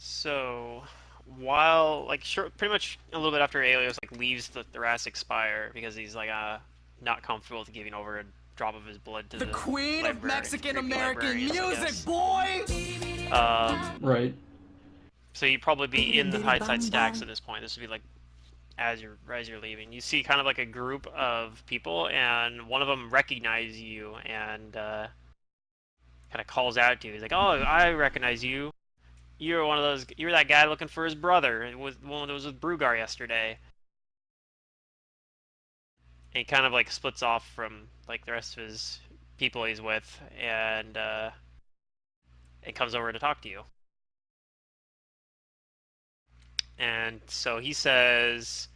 So, while like pretty much a little bit after Aelios like leaves the Thoracic Spire because he's like not comfortable with giving over a drop of his blood to The the queen of library, Mexican creepy American librarians, I music, guess. boy! Right. So you'd probably be in the Hindsight Stacks at this point. This would be like as you're leaving. You see kind of like a group of people, and one of them recognizes you and kind of calls out to you. He's like, "Oh, I recognize you. You're one of those. You're that guy looking for his brother. It was one that was with Brugar yesterday." And he kind of like splits off from like the rest of his people he's with, and it comes over to talk to you. And so he says,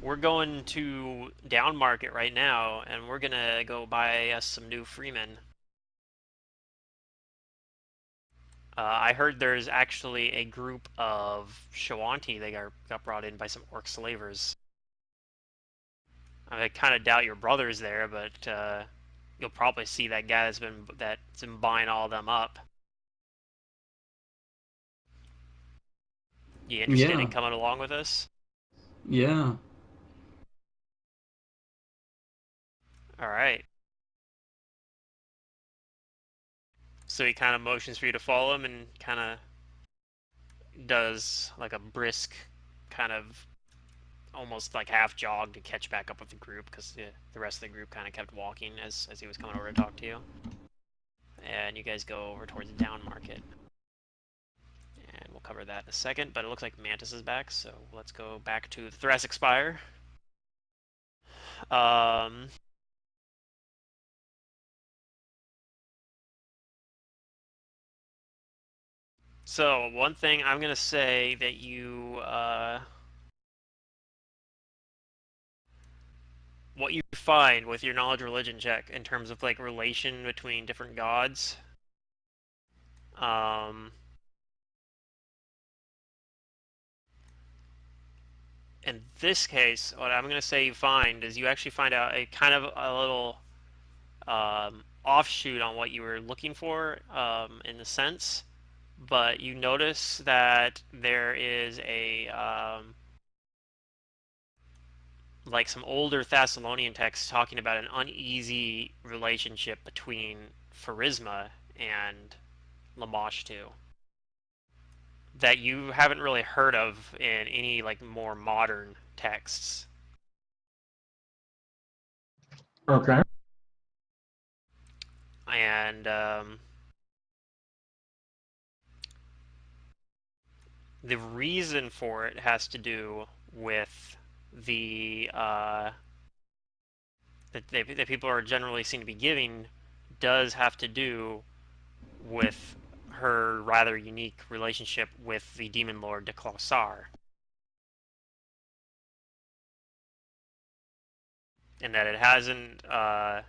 "We're going to Down Market right now, and we're gonna go buy us some new freemen. I heard there's actually a group of Shawanti that got brought in by some orc slavers. I kind of doubt your brother's there, but you'll probably see that guy that's been buying all of them up. You interested in Yeah. coming along with us?" Yeah. All right. So he kind of motions for you to follow him and kind of does like a brisk kind of almost like half jog to catch back up with the group because the rest of the group kind of kept walking as he was coming over to talk to you. And you guys go over towards the Down Market. And we'll cover that in a second, but it looks like Mantis is back, so let's go back to the Thoracic Spire. Um, so one thing I'm gonna say that what you find with your knowledge religion check in terms of like relation between different gods. Um, in this case, what I'm gonna say you find is you actually find out a kind of a little offshoot on what you were looking for in a sense, but you notice that there is a like some older Thessalonian texts talking about an uneasy relationship between Pharisma and Lamashtu that you haven't really heard of in any like more modern texts. Okay. And the reason for it has to do with the that people are generally seen to be giving does have to do with her rather unique relationship with the demon lord de Clausar, and that it hasn't that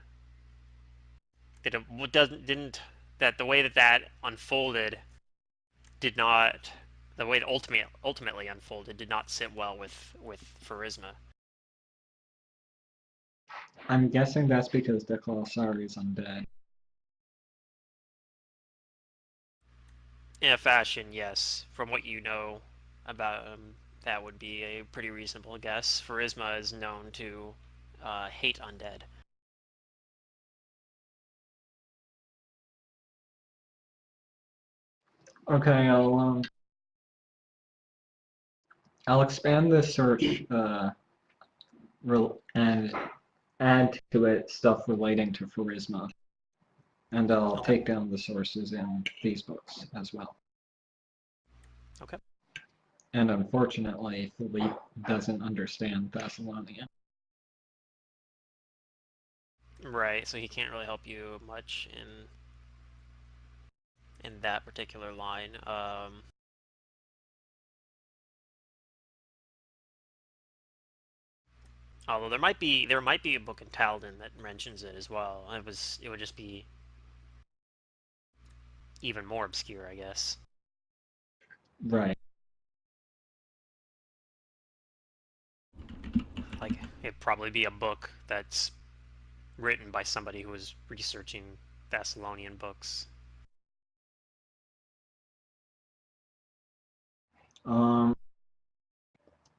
it doesn't didn't that the way that unfolded did not the way it ultimately unfolded did not sit well with Pharisma. I'm guessing that's because the Colossari is undead. In a fashion, yes. From what you know about that would be a pretty reasonable guess. Pharisma is known to hate undead. Okay, I'll expand this search and add to it stuff relating to Pharisma, and I'll Okay. take down the sources in these books as well. Okay. And unfortunately, Philippe doesn't understand Thessalonian. Right. So he can't really help you much in that particular line. Although there might be a book in Talden that mentions it as well. It would just be even more obscure, I guess. Right. Like it'd probably be a book that's written by somebody who was researching Thessalonian books. Um,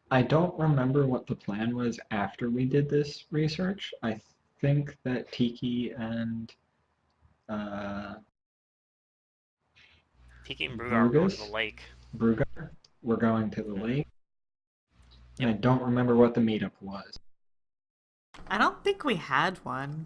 I don't remember what the plan was after we did this research. I think that Tiki and uh, Tiki and Brugar were going to the Brugus, lake. Brugar, were going to the Hmm. lake, and Yep. I don't remember what the meetup was. I don't think we had one.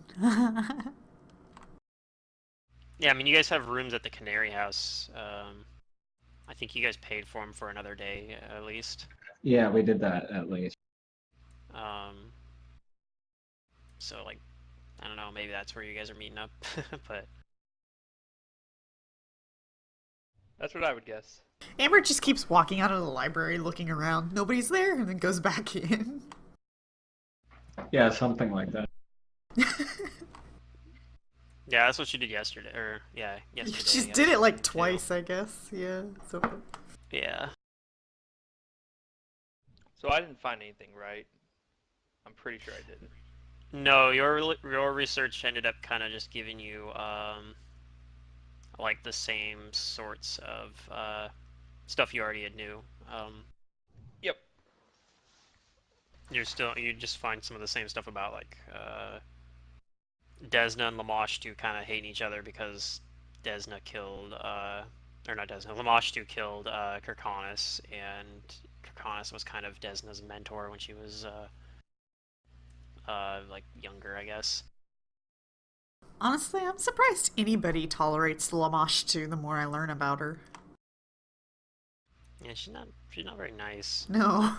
Yeah, I mean, you guys have rooms at the Canary House. I think you guys paid for them for another day at least. Yeah, we did that at least. Um, so like, I don't know, maybe that's where you guys are meeting up. But That's what I would guess. Amber just keeps walking out of the library looking around. Nobody's there, and then goes back in. Yeah, something like that. yeah, that's what she did yesterday. Or yeah, She yesterday I just guess did it like too. twice, I guess. Yeah. So Yeah. So I didn't find anything, right? I'm pretty sure I didn't. No, your research ended up kind of just giving you like the same sorts of stuff you already knew. Yep. You just find some of the same stuff about like Desna and Lamashtu kind of hating each other because Desna killed or not Desna, Lamashtu killed Kirkanis, and Kirkanis was kind of Desna's mentor when she was like younger, I guess. honestly, I'm surprised anybody tolerates Lamashtu the more I learn about her. Yeah, she's not very nice. No.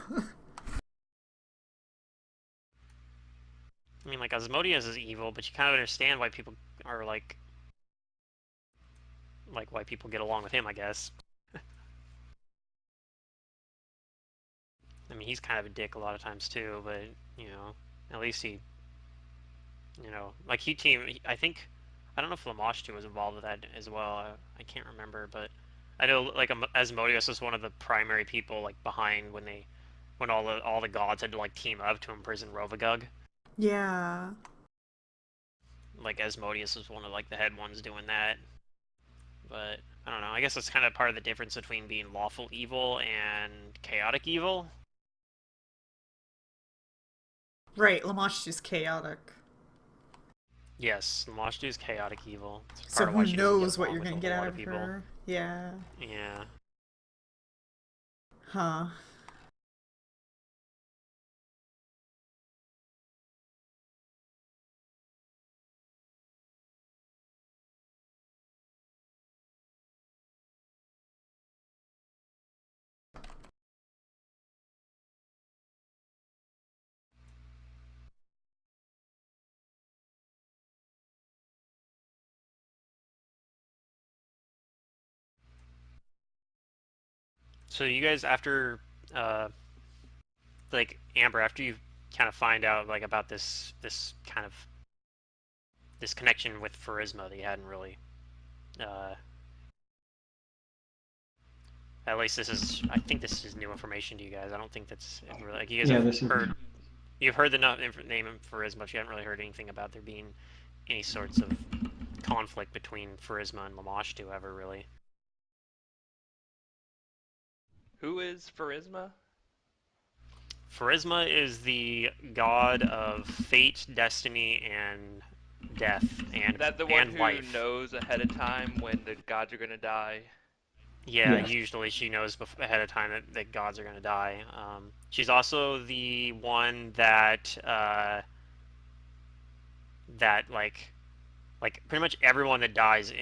I mean, like Asmodeus is evil, but you kind of understand why people are like why people get along with him, I guess. I mean, he's kind of a dick a lot of times too, but you know, at least he, like he team. I think I don't know if Lamashtu was involved with that as well. I can't remember, but I know like Asmodeus was one of the primary people like behind when all the gods had to like team up to imprison Rovagug. Yeah. Like Asmodeus was one of like the head ones doing that. But I don't know. I guess that's kind of part of the difference between being lawful evil and chaotic evil. Right, Lamashtu's chaotic. Yes, Lamashtu is chaotic evil. It's So part of who why she doesn't get knows what along you're with gonna a get whole out lot of of people. her? Yeah. Yeah. Huh. So you guys, after, uh, like Amber, after you kind of find out like about this kind of this connection with Pharisma that you hadn't really, uh, at least this is, I think this is new information to you guys. I don't think that's really like you guys Yeah, have this is heard. You've heard the name of Pharisma, but you haven't really heard anything about there being any sorts of conflict between Pharisma and Lamashtu ever really. Who is Pharisma? Pharisma is the god of fate, destiny, and death, Is that the one and who life. knows ahead of time when the gods are gonna die? Yeah, yes. usually she knows ahead of time that gods are going to die. She's also the one that like pretty much everyone that dies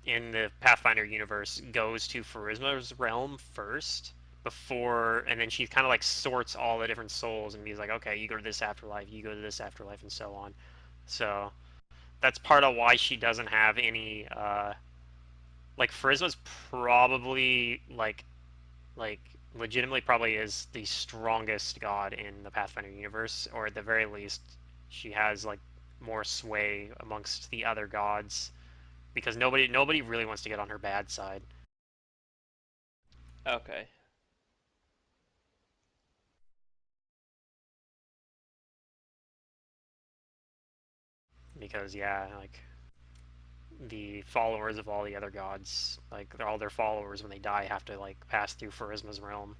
in the Pathfinder universe goes to Pharisma's realm first before, and then she kind of like sorts all the different souls and be like, okay, you go to this afterlife, you go to this afterlife, and so on. So that's part of why she doesn't have any like Pharisma's probably like legitimately probably is the strongest god in the Pathfinder universe, or at the very least, she has like more sway amongst the other gods because nobody really wants to get on her bad side Okay. because yeah, like the followers of all the other gods, like all their followers when they die have to like pass through Pharisma's realm.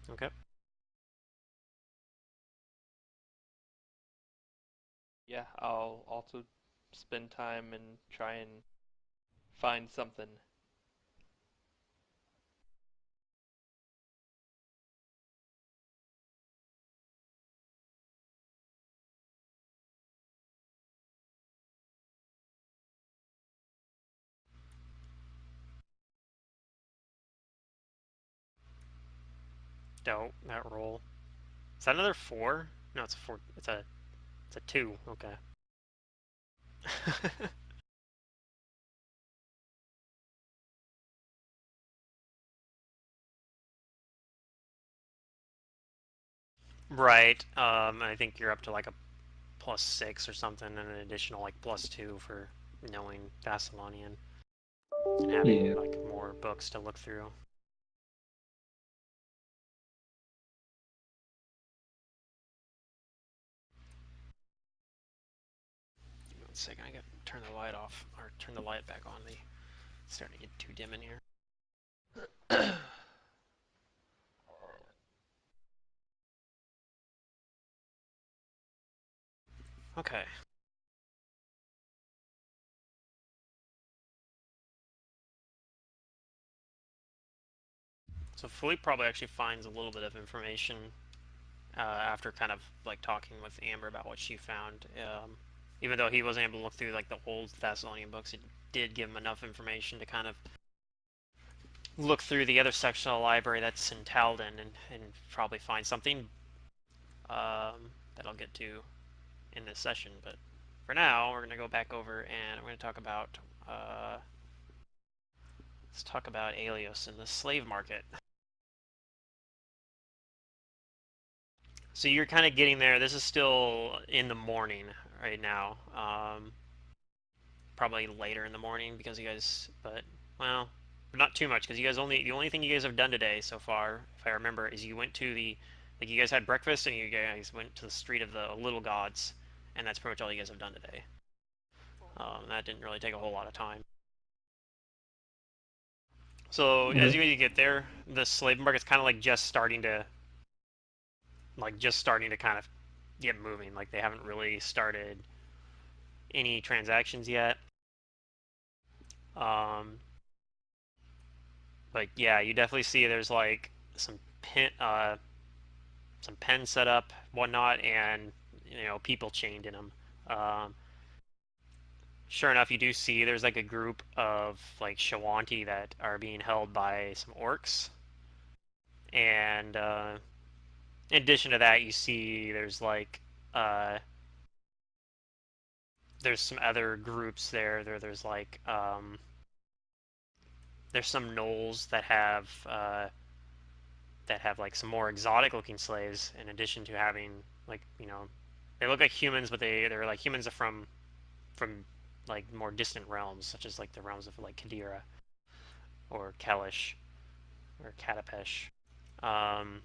Okay. Yeah, I'll also spend time and try and find something. Dope. That roll. Is that another 4? No, it's a 4. It's a 2. Okay. Right. I think you're up to like a +6 or something, and an additional like +2 for knowing Thessalonian and having Yeah. like more books to look through. Give me 1 second. I got to turn the light off or turn the light back on. It's starting to get too dim in here. Okay. So Philippe probably actually finds a little bit of information after kind of like talking with Amber about what she found. Even though he wasn't able to look through like the old Thessalonian books, it did give him enough information to kind of look through the other section of the library that's in Talden and probably find something that I'll get to in this session. But for now, we're going to go back over and I'm going to talk about let's talk about Aelios and the slave market. So you're kind of getting there. This is still in the morning right now. Probably later in the morning because you guys, but well, not too much because you guys the only thing you guys have done today so far, if I remember, is you went to like you guys had breakfast and you guys went to the street of the little gods, and that's pretty much all you guys have done today. That didn't really take a whole lot of time. So as Okay. you get there, the slave market's kind of just starting to kind of get moving. Like they haven't really started any transactions yet. Um, but yeah, you definitely see there's like some pens set up, whatnot, and people chained in them. Um, sure enough, you do see there's like a group of like Shawanti that are being held by some orcs, and in addition to that, you see uh, there's some other groups there. There's some gnolls that have like some more exotic looking slaves in addition to having like they look like humans, but they're like humans from like more distant realms, such as like the realms of like Kadira or Kalish or Katapesh. Um,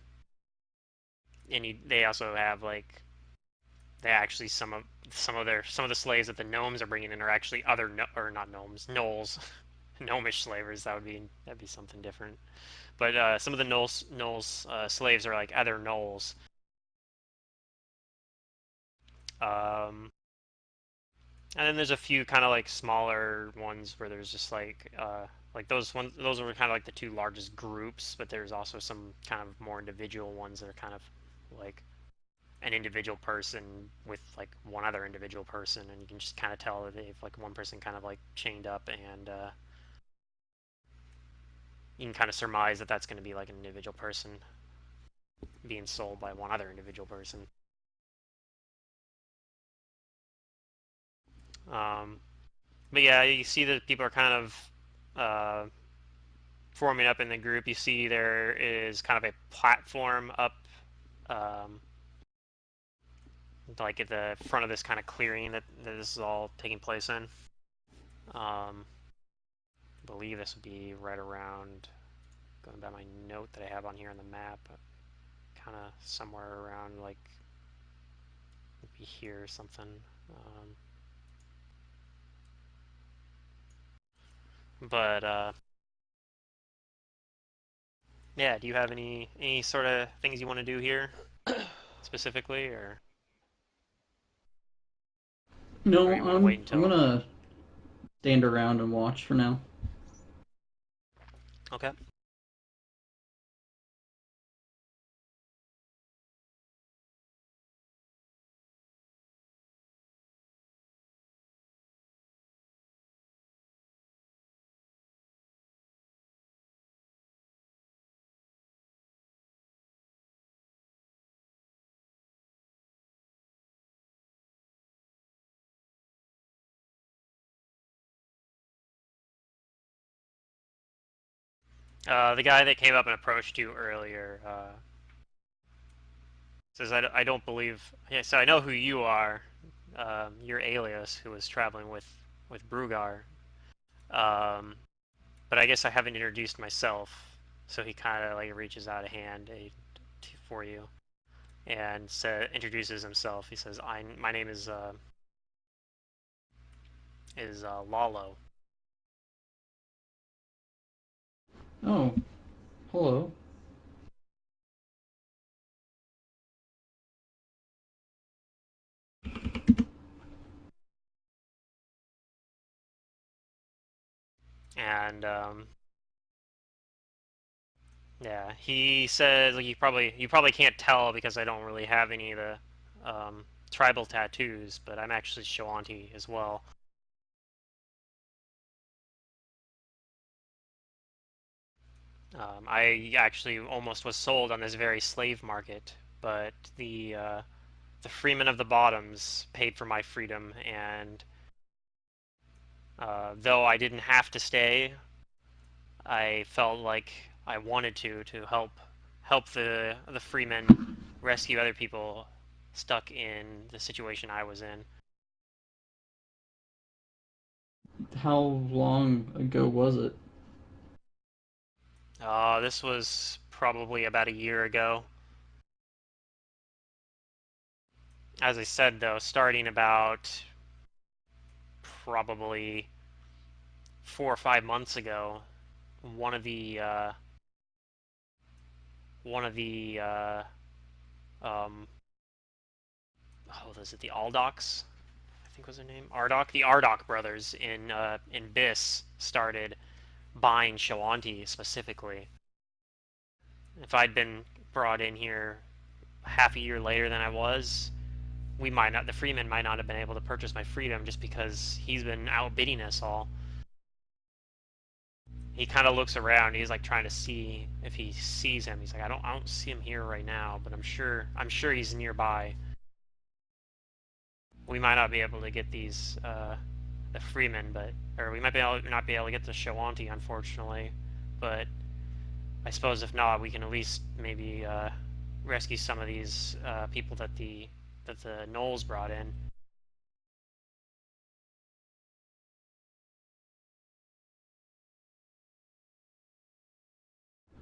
and they also have like they actually some of the slaves that the gnomes are bringing in are actually other no, or not gnomes gnolls, gnomish slavers. That'd be something different. But some of the gnolls slaves are like other gnolls. Um, and then there's a few kind of like smaller ones where there's just like those were kind of like the two largest groups, but there's also some kind of more individual ones that are kind of like an individual person with like one other individual person, and you can just kind of tell that they've like one person kind of like chained up, and you can kind of surmise that that's going to be like an individual person being sold by one other individual person. Um, but yeah, you see that people are kind of forming up in the group. You see there is kind of a platform up, um, like at the front of this kind of clearing that this is all taking place in. I believe this would be right around, going by my note that I have on here on the map, kind of somewhere around like maybe here or something. But Yeah, do you have any sort of things you want to do here specifically, or No, you want to wait I'm until? gonna stand around and watch for now. Okay. The guy that came up and approached you earlier says, I don't believe. Yeah, so I know who you are. You're Alias, who was traveling with Brugar. Um, but I guess I haven't introduced myself. So he kind of like reaches out a hand for you and introduces himself. He says, My name is Lalo." Oh, hello. And yeah, he says like you probably can't tell because I don't really have any of the tribal tattoos, but I'm actually Shawanti as well. I actually almost was sold on this very slave market, but the freemen of the bottoms paid for my freedom, and though I didn't have to stay, I felt like I wanted to help the freemen rescue other people stuck in the situation I was in. How long ago was it? This was probably about a year ago. As I said, though, starting about probably 4 or 5 months ago, one of the uh, one of the um, oh, was it the Aldocs? I think was their name. Ardok. The Ardok brothers in Biss started buying Shawanti specifically. If I'd been brought in here half a year later than I was, we might not. The freeman might not have been able to purchase my freedom just because he's been outbidding us all. He kind of looks around. He's like trying to see if he sees him. He's like, I don't see him here right now, but I'm sure he's nearby. We might not be able to get these the freemen, but or we might not be able to get the Shawanti, unfortunately. But I suppose if not, we can at least maybe rescue some of these people that the Knolls brought in.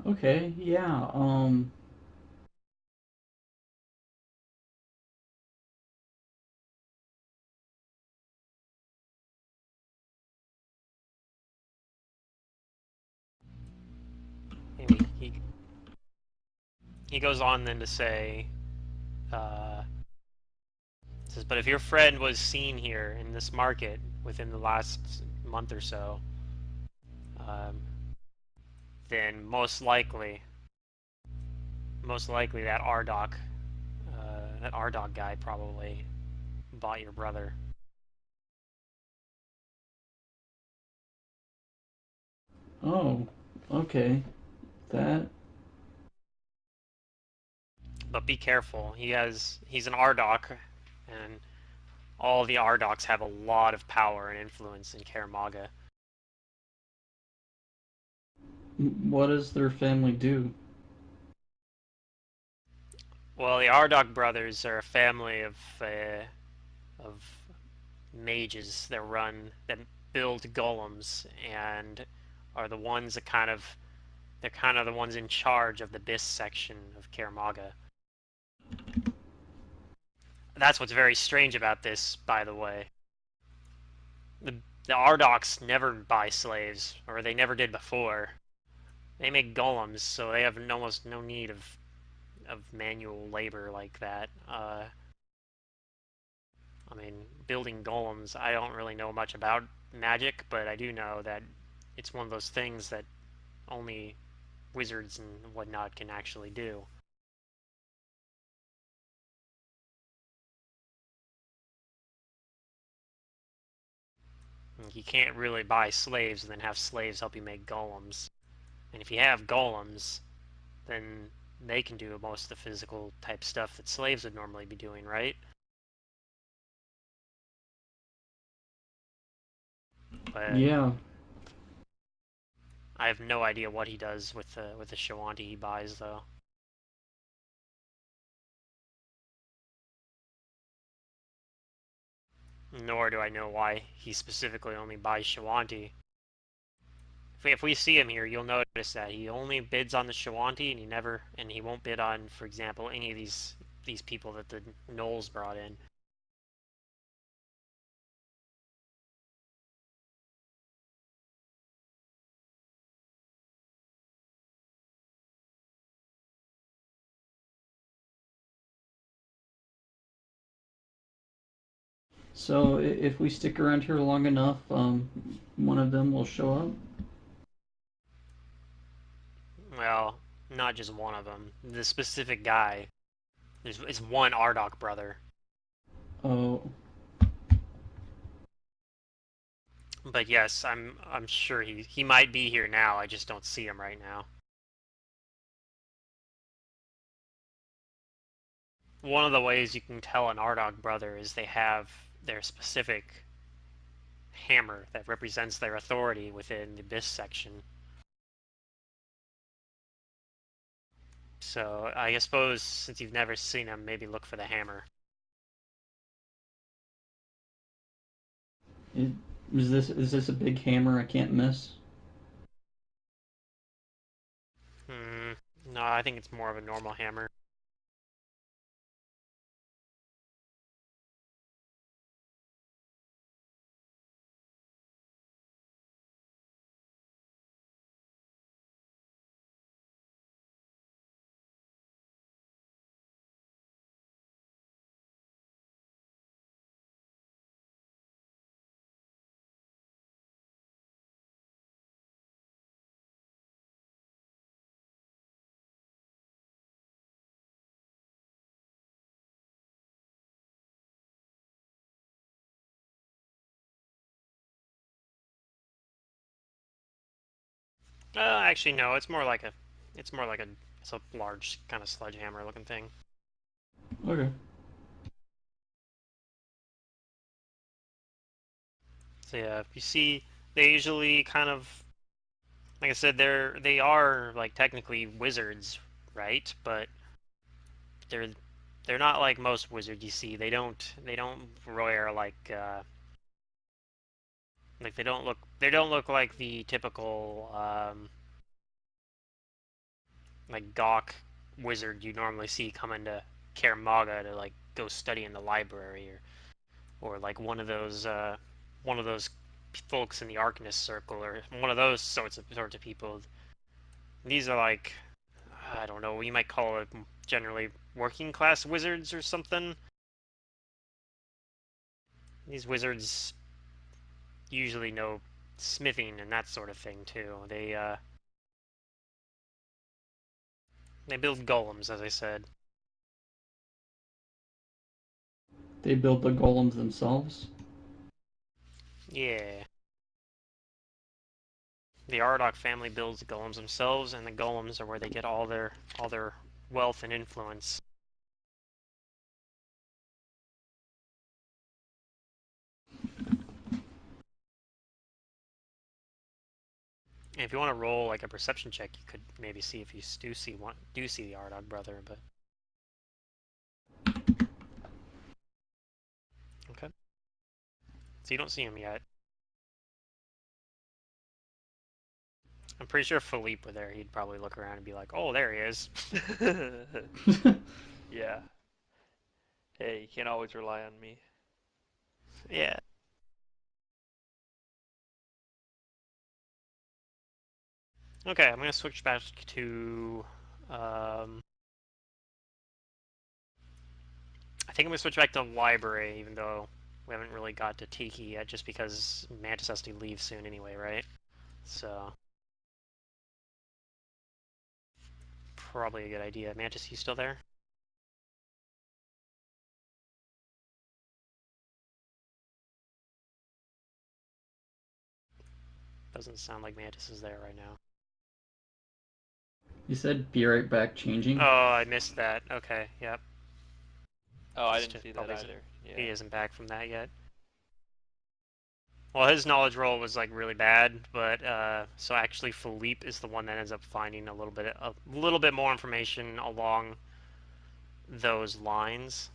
Okay, yeah, Maybe he goes on then to say, uh, says, but if your friend was seen here in this market within the last month or so, um, then most likely that Ardok guy probably bought your brother. oh, okay. That, But be careful. He's an Ardok, and all the Ardoks have a lot of power and influence in Kaer Maga. what does their family do? Well, the Ardok brothers are a family of mages that build golems and are the ones that they're kind of the ones in charge of the Biss section of Kaer Maga. That's what's very strange about this, by the way. The the Ardoks never buy slaves, or they never did before. They make golems, so they have almost no need of manual labor like that. I mean, building golems, I don't really know much about magic, but I do know that it's one of those things that only wizards and whatnot can actually do. You can't really buy slaves and then have slaves help you make golems. And if you have golems, then they can do most of the physical type stuff that slaves would normally be doing, right? But Yeah. I have no idea what he does with the Shawanti he buys, though. Nor do I know why he specifically only buys Shawanti. If we see him here, you'll notice that he only bids on the Shawanti, and he won't bid on, for example, any of these people that the Knolls brought in. So if we stick around here long enough, one of them will show up. Well, not just one of them. The specific guy. It's one Ardok brother. Oh, But yes, I'm sure he might be here now. I just don't see him right now. One of the ways you can tell an Ardog brother is they have their specific hammer that represents their authority within the Abyss section. So I suppose since you've never seen him, maybe look for the hammer. is this a big hammer I can't miss? No, I think it's more of a normal hammer. Actually, no. It's a large kind of sledgehammer looking thing. Okay. So yeah, you see, they usually kind of, like I said, they are like technically wizards, right? But they're they're not like most wizards you see. They don't wear like they don't look like the typical like gawk wizard you normally see coming to Kaer Maga to like go study in the library, or like one of those folks in the Arcanist circle, or one of those sorts of people. These are like, I don't know, you might call it generally working class wizards or something. These wizards usually know smithing and that sort of thing too. They build golems, as I said. They build the golems themselves. Yeah. The Ardok family builds the golems themselves, and the golems are where they get all their wealth and influence. And if you want to roll like a perception check, you could maybe see if you do see the Ardog brother, but okay. So you don't see him yet. I'm pretty sure if Philippe were there, he'd probably look around and be like, "Oh, there he is." Yeah. Hey, you can't always rely on me. Okay, I'm gonna switch back to. I think I'm gonna switch back to library, even though we haven't really got to Tiki yet, just because Mantis has to leave soon anyway, right? So probably a good idea. Mantis, you still there? Doesn't sound like Mantis is there right now. You said be right back changing. Oh, I missed that. Okay, yep. Oh, I Just didn't see that probably either. He Yeah. isn't back from that yet. Well, his knowledge roll was like really bad, but so actually Philippe is the one that ends up finding a little bit more information along those lines.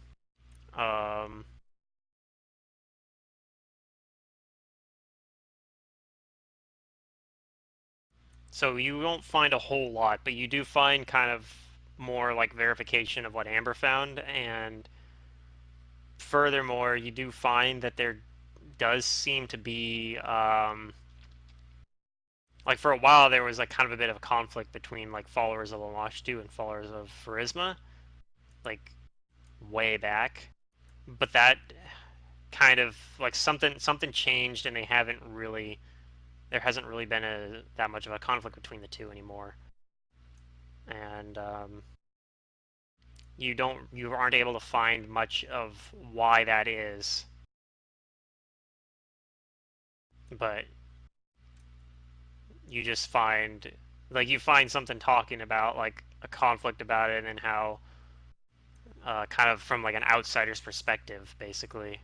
Um, so you won't find a whole lot, but you do find kind of more like verification of what Amber found, and furthermore, you do find that there does seem to be like for a while there was like kind of a bit of a conflict between like followers of Lamashtu and followers of Pharisma, like way back. But that kind of like something changed, and they haven't really there hasn't really been that much of a conflict between the two anymore. And you aren't able to find much of why that is, but you just find you find something talking about like a conflict about it and how kind of from like an outsider's perspective basically.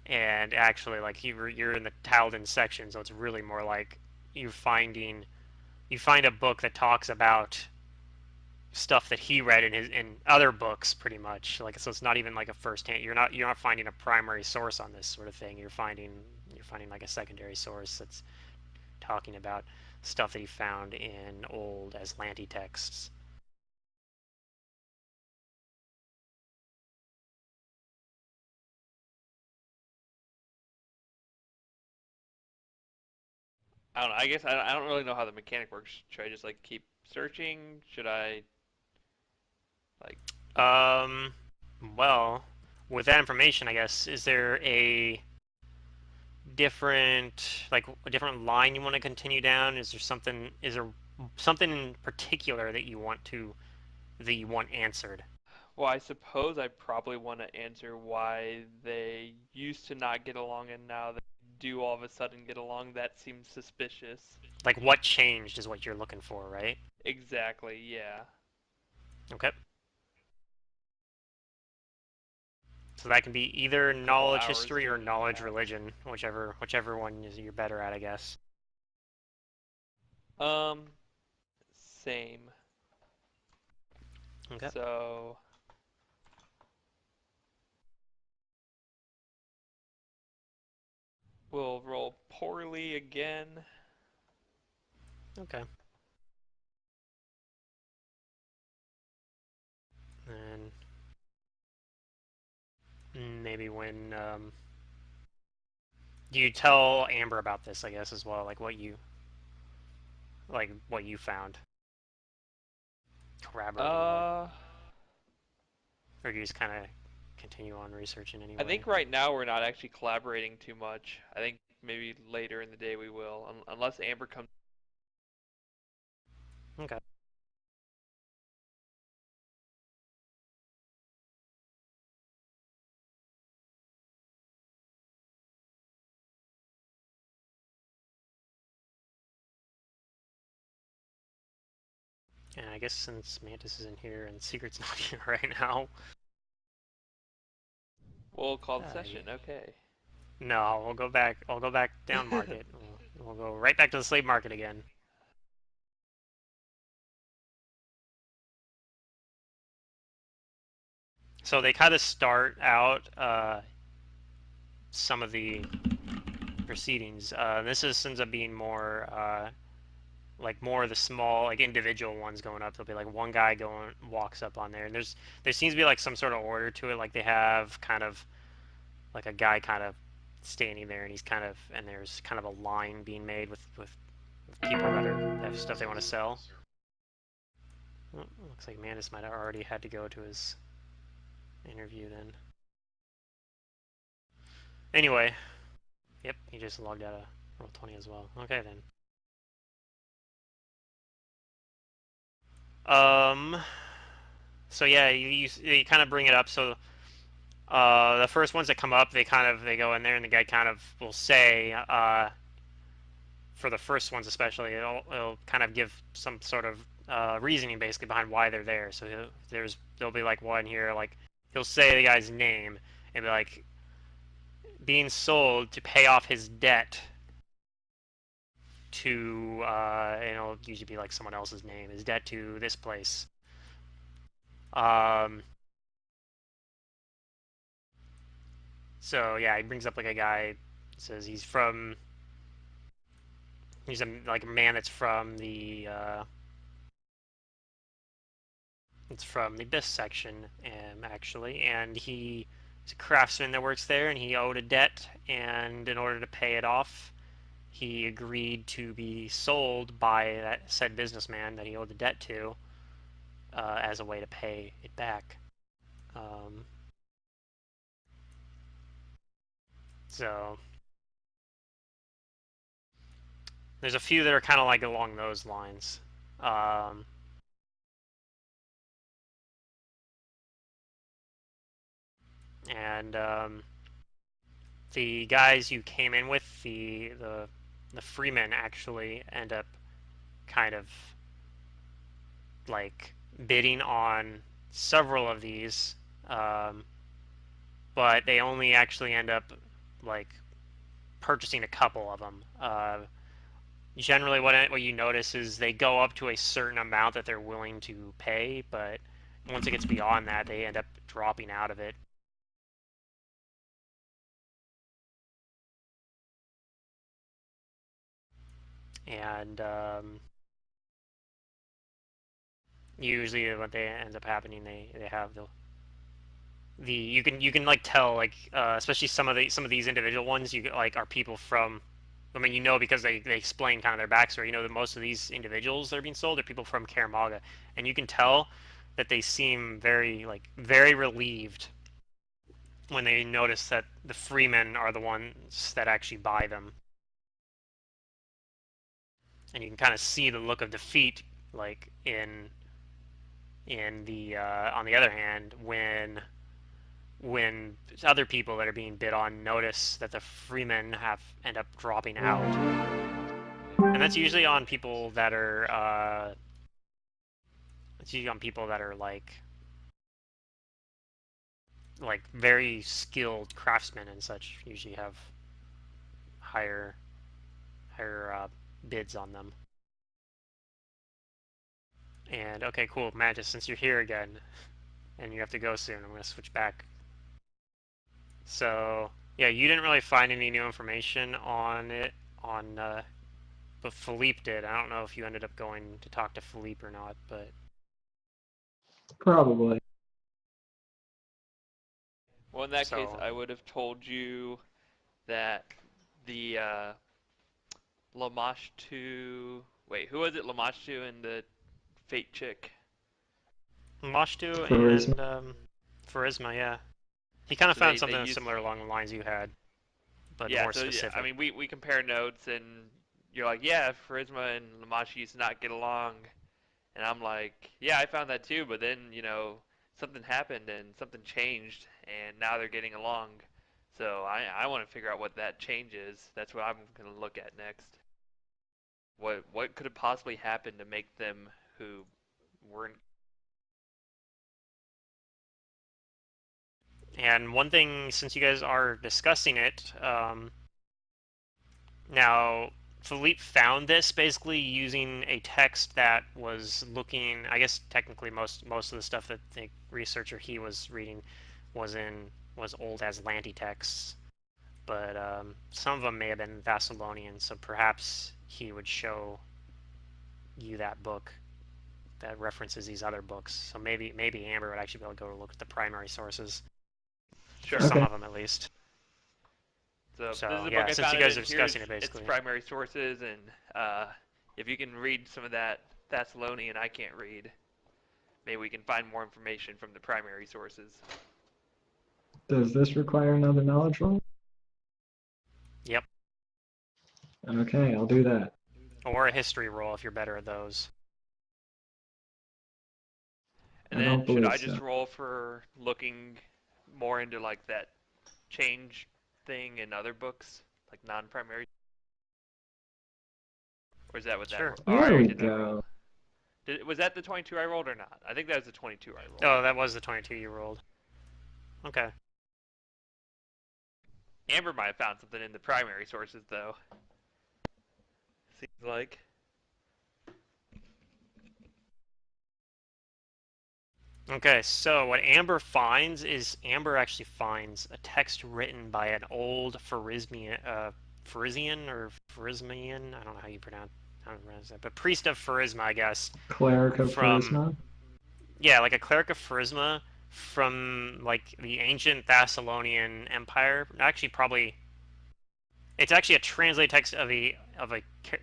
And actually like you're in the Taldan section, so it's really more like you're finding you find a book that talks about stuff that he read in other books pretty much, like, so it's not even like a first hand, you're not finding a primary source on this sort of thing, you're finding like a secondary source that's talking about stuff that he found in old Aslanti texts. I don't know. I guess I don't really know how the mechanic works. Should I just like keep searching? Should I like? um well, with that information, I guess, is there a different line you want to continue down? Is there something in particular that you want answered? Well, I suppose I probably want to answer why they used to not get along and now they do all of a sudden get along. That seems suspicious. Like what changed is what you're looking for, right? Exactly. Yeah. Okay. So that can be either A couple knowledge hours history or doing knowledge math. religion, whichever one is you're better at, I guess. Um. Same. Okay. So. We'll roll poorly again. Okay. And maybe when do you tell Amber about this, I guess, as well, like what you found, corroborating what, Uh. or do you just kind of continue on researching I anyway? think right now we're not actually collaborating too much. I think maybe later in the day we will, unless Amber comes. Okay. And I guess since Mantis isn't here and Secret's not here right now, We'll call the yeah. session. Okay. No, we'll go back. I'll go back down market. We'll go right back to the slave market again. So they kind of start out some of the proceedings. This ends up being more like more of the small, like individual ones going up. There'll be like one guy walks up on there, and there seems to be like some sort of order to it. Like they have kind of like a guy kind of standing there, and there's kind of a line being made with people that have stuff they want to sell. Well, looks like Mandus might have already had to go to his interview then. Anyway, yep, he just logged out of Roll20 as well. Okay then. So yeah, you kind of bring it up. So the first ones that come up, they go in there, and the guy kind of will say, for the first ones especially, it'll kind of give some sort of reasoning basically behind why they're there. So there'll be like one here, like he'll say the guy's name and be like, being sold to pay off his debt to, and it'll usually be like someone else's name, his debt to this place. So yeah, he brings up like a guy, says he's like a man that's from the it's from the Abyss section, actually, and he's a craftsman that works there, and he owed a debt, and in order to pay it off, he agreed to be sold by that said businessman that he owed the debt to, as a way to pay it back. So there's a few that are kind of like along those lines. And the guys you came in with, the freemen, actually end up kind of like bidding on several of these, but they only actually end up like purchasing a couple of them. Generally, what you notice is they go up to a certain amount that they're willing to pay, but once it gets beyond that, they end up dropping out of it. And usually, what they ends up happening, they have you can like tell, like especially some of these individual ones, you like are people from, I mean, you know, because they explain kind of their backstory. You know that most of these individuals that are being sold are people from Kaer Maga, and you can tell that they seem very relieved when they notice that the freemen are the ones that actually buy them. And you can kind of see the look of defeat, like in the on the other hand, when other people that are being bid on notice that the freemen end up dropping out. And that's usually on people that are it's usually on people that are like very skilled craftsmen and such, usually have higher bids on them. And okay, cool, Magus, since you're here again and you have to go soon, I'm going to switch back. So yeah, you didn't really find any new information on it, but Philippe did. I don't know if you ended up going to talk to Philippe or not, but Probably. Well, in that So- case, I would have told you that the Lamashtu. Wait, who was it? Lamashtu and the Fate chick. Mashtu Charisma. and Charisma, yeah. He kind of So found they something used- similar along the lines you had, but yeah, more so specific. I mean, we compare notes, and you're like, yeah, Charisma and Lamashtu used to not get along, and I'm like, yeah, I found that too, but then something happened and something changed, and now they're getting along. So I want to figure out what that change is. That's what I'm gonna look at next. What could have possibly happened to make them who weren't. And one thing, since you guys are discussing it, now Philippe found this basically using a text that was looking. I guess technically most of the stuff that the researcher he was reading was old Aslanti texts, but some of them may have been Thessalonian. So perhaps he would show you that book that references these other books. So maybe Amber would actually be able to go look at the primary sources. Sure. For some Okay. of them at least. So So, this is a yeah, book I since found you guys in. are discussing Here's it, basically. its primary sources, and if you can read some of that Thessalonian I can't read, maybe we can find more information from the primary sources. Does this require another knowledge roll? Yep. Okay, I'll do that. Or a history roll if you're better at those. And I then don't should believe I just so. roll for looking more into like that change thing in other books, like non-primary? Or is that what Sure. that? Oh, I There already we did that roll. go. Was that the 22 I rolled or not? I think that was the 22 I rolled. Oh, that was the 22 you rolled. Okay. Amber might have found something in the primary sources though. Seems like. Okay, so what Amber finds is Amber actually finds a text written by an old Pharismian, or Pharismian. I don't know how you pronounce that, but priest of Pharisma, I guess. Cleric of From Charisma? yeah, like a cleric of Pharisma from like the ancient Thessalonian Empire. Actually, probably it's actually a translated text of a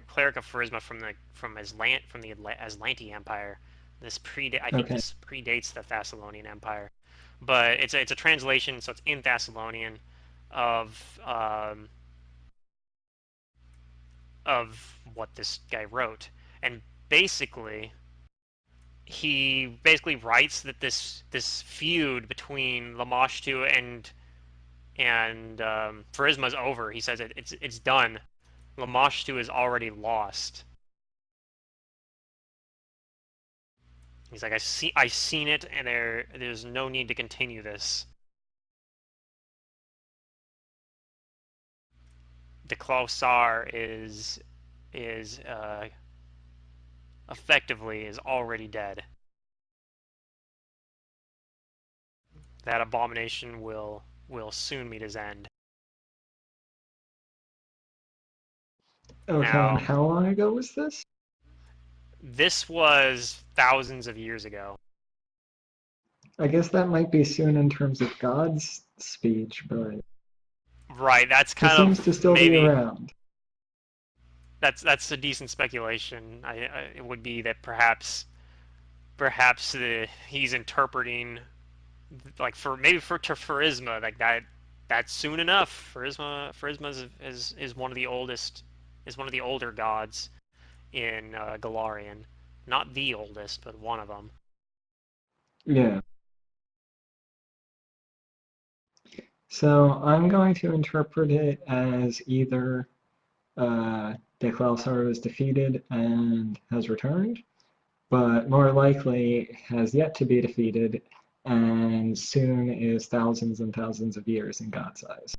cleric of Pharisma from the Aslanti Empire. I think Okay. this predates the Thessalonian Empire, but it's a translation, so it's in Thessalonian of what this guy wrote, and basically he writes that this feud between Lamashtu and Pharisma is over. He says it's done. Lamashtu is already lost. He's like, I've seen it, and there's no need to continue this. The Klausar is effectively is already dead. That abomination will soon meet his end. Okay, Now, and how long ago was this? this was thousands of years ago. I guess that might be soon in terms of God's speech, but Right, that's he kind seems of to still maybe be around. that's a decent speculation. It would be that perhaps he's interpreting like for Pharisma like that's soon enough. Pharisma is one of the oldest, is one of the older gods in Galarian. Not the oldest, but one of them. Yeah. So I'm going to interpret it as either De Clausar was defeated and has returned, but more likely has yet to be defeated and soon is thousands and thousands of years in God's eyes.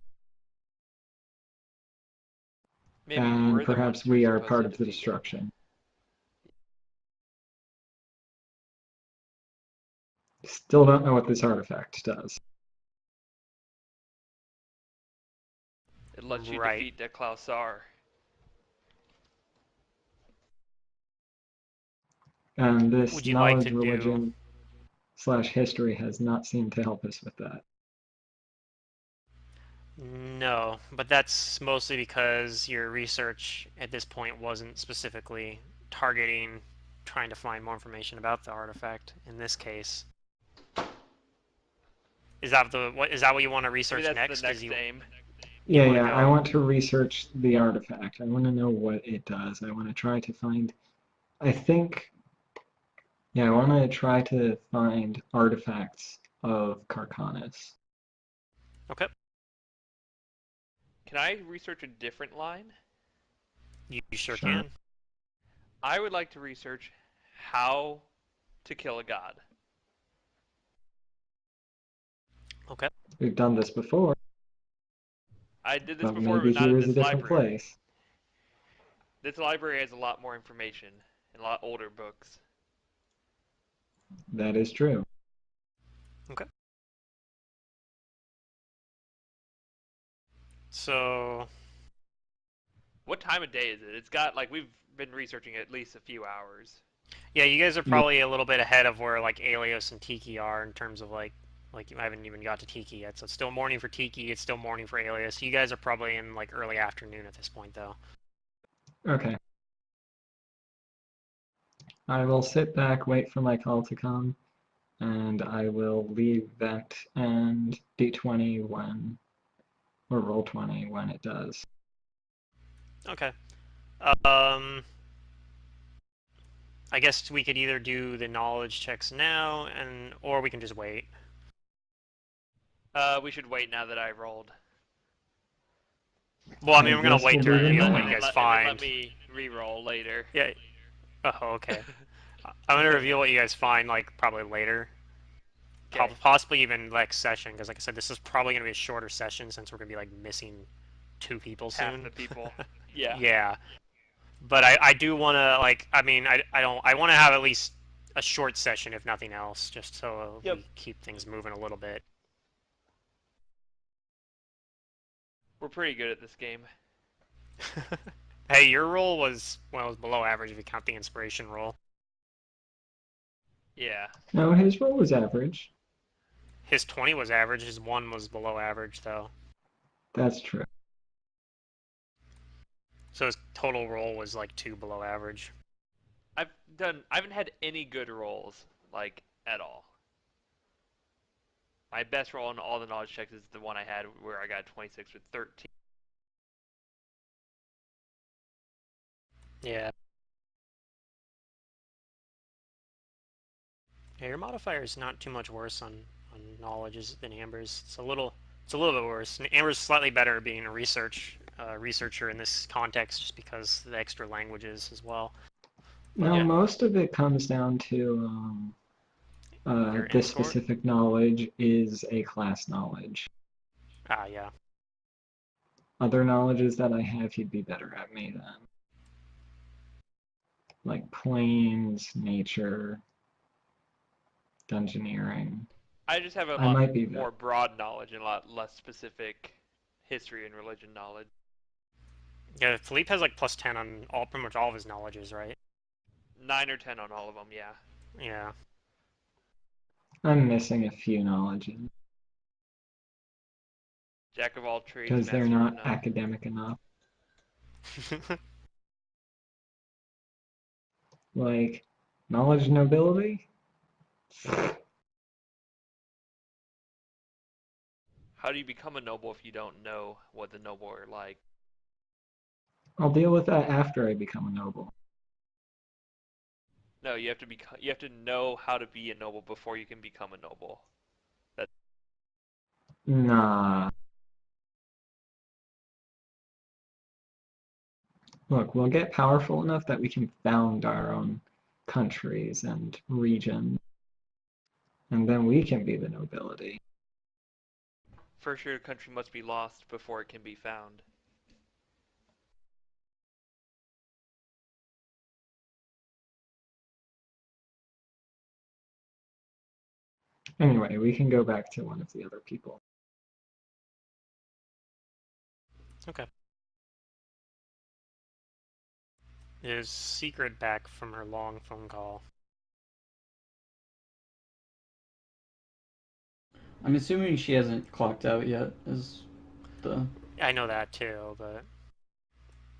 Maybe And we're the perhaps ones who are we are supposed part to of the defeat him. destruction. Still don't know what this artifact does. It lets you Right. defeat the Klausar. And this Would you like knowledge to do? religion / history has not seemed to help us with that. No, but that's mostly because your research at this point wasn't specifically targeting trying to find more information about the artifact in this case. Is that what you want to research Maybe that's next? the next aim. Yeah, wanna yeah, I go- want to research the artifact. I want to know what it does. I want to try to find, I think, yeah, I want to try to find artifacts of Carcanus. Okay, Can I research a different line? you sure Sure. can. I would like to research how to kill a god. Okay. We've done this before, I did this but before, maybe but not here in is a this different library. place. This library has a lot more information and a lot older books. That is true. So What time of day is it? It's got like we've been researching at least a few hours. yeah, you guys are Yeah. probably a little bit ahead of where like Aelios and Tiki are in terms of like you haven't even got to Tiki yet. So it's still morning for Tiki. It's still morning for Aelios. You guys are probably in like early afternoon at this point though. Okay. I will sit back, wait for my call to come, and I will leave vent and d20 when, or roll 20 when it does. Okay. I guess we could either do the knowledge checks now, or we can just wait. We should wait now that I rolled. Well, I mean, I we're gonna guess wait we'll to do the reveal what now. you guys And find. then let me re-roll later. Yeah. Oh, okay. I'm gonna reveal what you guys find, like, probably later. Okay. Possibly even next session, because like I said, this is probably gonna be a shorter session since we're gonna be like missing 2 people soon. Half the people. Yeah. Yeah. But I do want to, like, I mean, I want to have at least a short session, if nothing else, just so Yep. we keep things moving a little bit. We're pretty good at this game. Hey, your roll was, well, it was below average if you count the inspiration roll. Yeah. No, his roll was average. His 20 was average, his 1 was below average, though. That's true. So his total roll was like 2 below average. I haven't had any good rolls, like, at all. My best roll on all the knowledge checks is the one I had where I got 26 with 13. Yeah. Yeah, your modifier is not too much worse on knowledge than Amber's. It's a little bit worse. Amber's slightly better at being a researcher in this context, just because of the extra languages as well. No, Yeah. most of it comes down to Your this import? specific knowledge is a class knowledge. Ah, yeah. Other knowledges that I have, he'd be better at me than. Like planes, nature, dungeoneering. I just have a I lot might be more broad knowledge and a lot less specific history and religion knowledge. Yeah, Philippe has like plus 10 on pretty much all of his knowledges, right? 9 or 10 on all of them, yeah. Yeah. I'm missing a few knowledges Jack of all trades, because they're master of not none. academic enough. Like knowledge nobility. How do you become a noble if you don't know what the noble are like? I'll deal with that after I become a noble. No, you have to know how to be a noble before you can become a noble. Nah. Look, we'll get powerful enough that we can found our own countries and regions, and then we can be the nobility. First, your country must be lost before it can be found. Anyway, we can go back to one of the other people. Okay. Is Secret back from her long phone call? I'm assuming she hasn't clocked out yet. Is the I know that too, but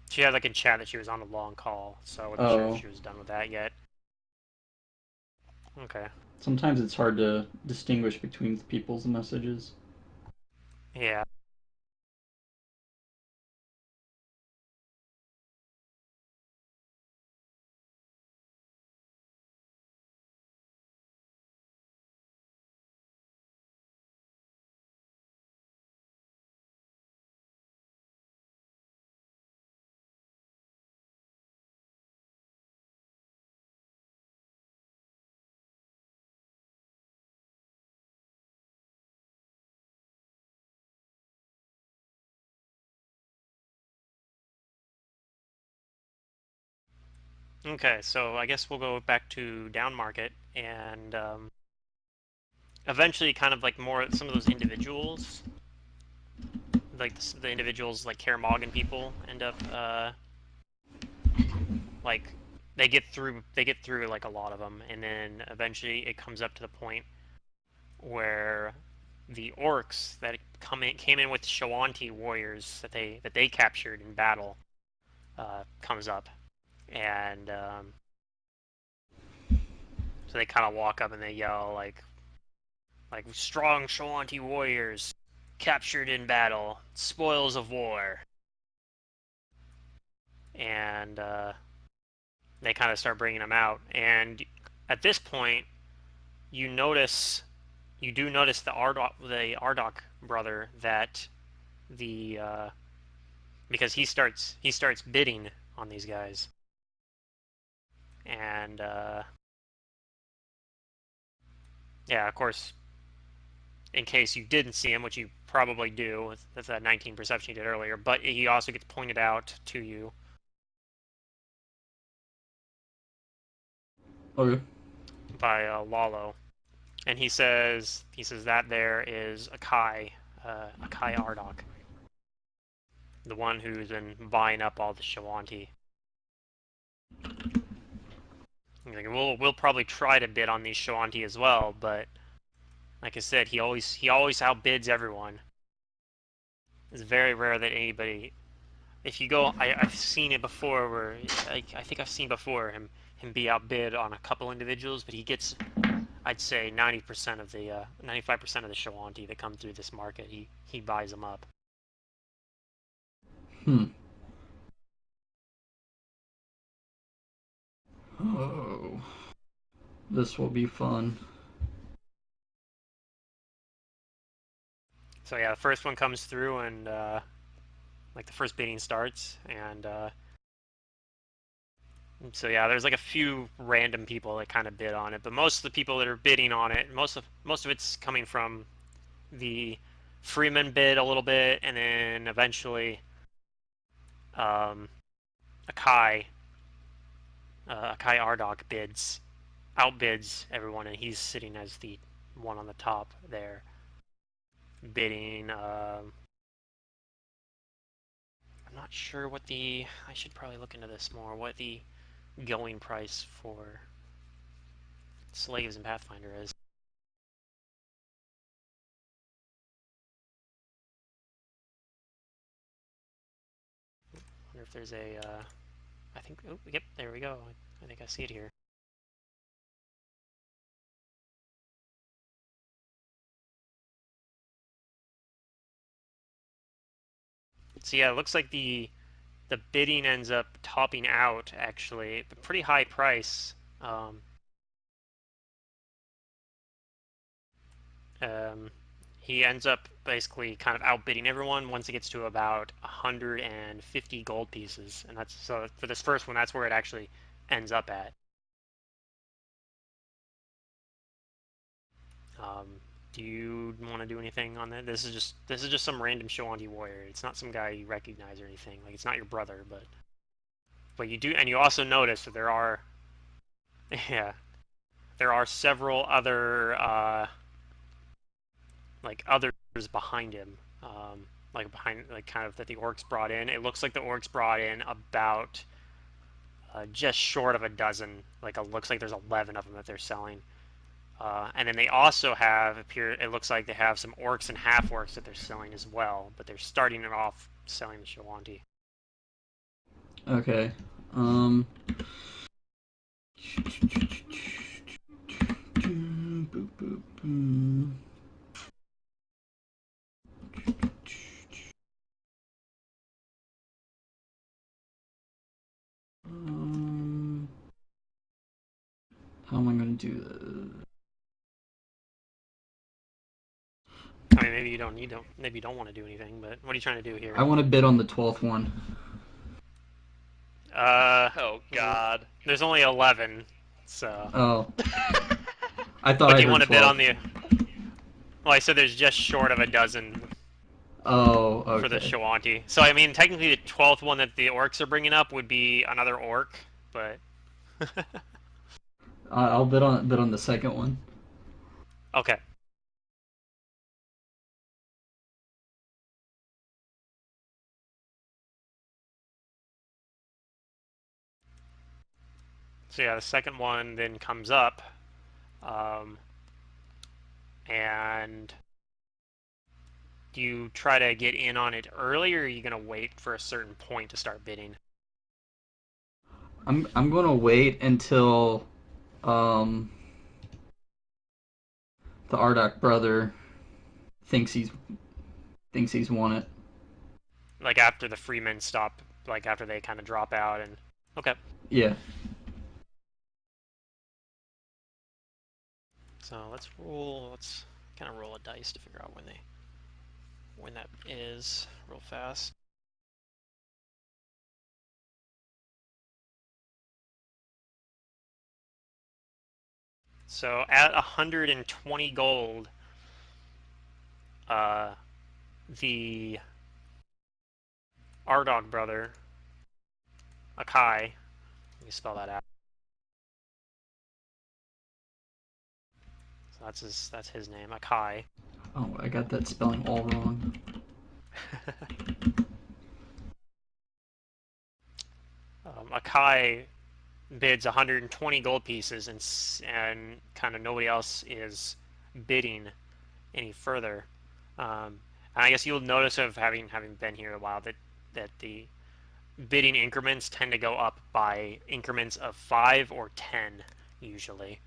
she had like in chat that she was on a long call, so I wasn't sure if she was done with that yet. Okay. Sometimes it's hard to distinguish between people's messages. Yeah. Okay, so I guess we'll go back to down market and eventually kind of like more some of those individuals, like the individuals like Kaer people end up like they get through like a lot of them, and then eventually it comes up to the point where the orcs that came in with Shawanti warriors that they captured in battle comes up, and So they kind of walk up and they yell like strong Shoanti warriors captured in battle, spoils of war, and they kind of start bringing them out. And at this point, you do notice the Ardok brother that the because he starts bidding on these guys, and yeah, of course, in case you didn't see him, which you probably do, that's that 19 perception you did earlier, but he also gets pointed out to you. Okay. By Lalo, and he says that there is Akai Ardok, the one who's been buying up all the Shawanti. Like, we'll probably try to bid on these Shawanti as well, but like I said, he always outbids everyone. It's very rare that anybody. If you go, I've seen it before where I think I've seen before him be outbid on a couple individuals, but he gets, I'd say 90% of the 95% of the Shawanti that come through this market, he buys them up. Oh, this will be fun. So yeah, the first one comes through, and like the first bidding starts, and so yeah, there's like a few random people that kind of bid on it, but most of the people that are bidding on it, most of it's coming from the Freeman bid a little bit, and then eventually Akai Ardok outbids everyone, and he's sitting as the one on the top there, bidding. I'm not sure what I should probably look into this more. What the going price for slaves in Pathfinder is. Wonder if there's a. I think. Oh, yep. There we go. I think I see it here. So yeah, it looks like the bidding ends up topping out actually a pretty high price. He ends up basically kind of outbidding everyone once it gets to about 150 gold pieces, and that's so for this first one, that's where it actually ends up at. Do you want to do anything on that? This is just some random Shoanti warrior. It's not some guy you recognize or anything. Like, it's not your brother, but you do, and you also notice that there are, yeah, there are several other like others behind him, like behind, like kind of that the orcs brought in. It looks like the orcs brought in about just short of a dozen. Like, it looks like there's 11 of them that they're selling. And then they also have, it looks like they have some orcs and half-orcs that they're selling as well, but they're starting it off selling the Shawanti. Okay. Boop, boop, boop. How am I going to do this? I mean, maybe you don't want to do anything, but what are you trying to do here? I want to bid on the 12th one. Oh God. There's only 11, so. Oh. I thought But I do you heard want to 12. bid on the? Well, I said there's just short of a dozen. Oh, okay. For the Shawanti. So I mean, technically, the 12th one that the orcs are bringing up would be another orc, but. I'll bid on the second one. Okay. So yeah, the second one then comes up, and do you try to get in on it early, or are you gonna wait for a certain point to start bidding? I'm gonna wait until the Ardok brother thinks he's won it. Like after the freemen stop, like after they kind of drop out and... Okay. Yeah. So let's kind of roll a dice to figure out when that is real fast. So at 120 gold, the Ardog brother, Akai, let me spell that out. So that's his name, Akai. Oh, I got that spelling all wrong. Akai bids 120 gold pieces, and kind of nobody else is bidding any further. And I guess you'll notice of having been here a while that the bidding increments tend to go up by increments of 5 or 10 usually.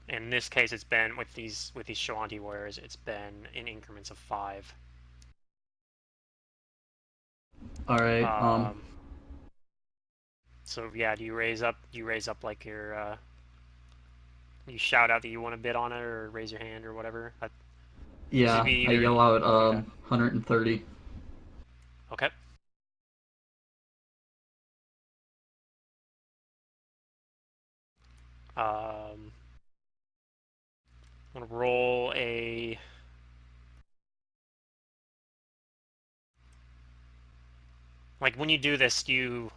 In this case, it's been with these Shoanti warriors. It's been in increments of 5. All right. So yeah, do you raise up like your you shout out that you want to bid on it, or raise your hand or whatever? Yeah, I yell out okay. 130. Okay. I'm gonna roll a... Like when you do this, do you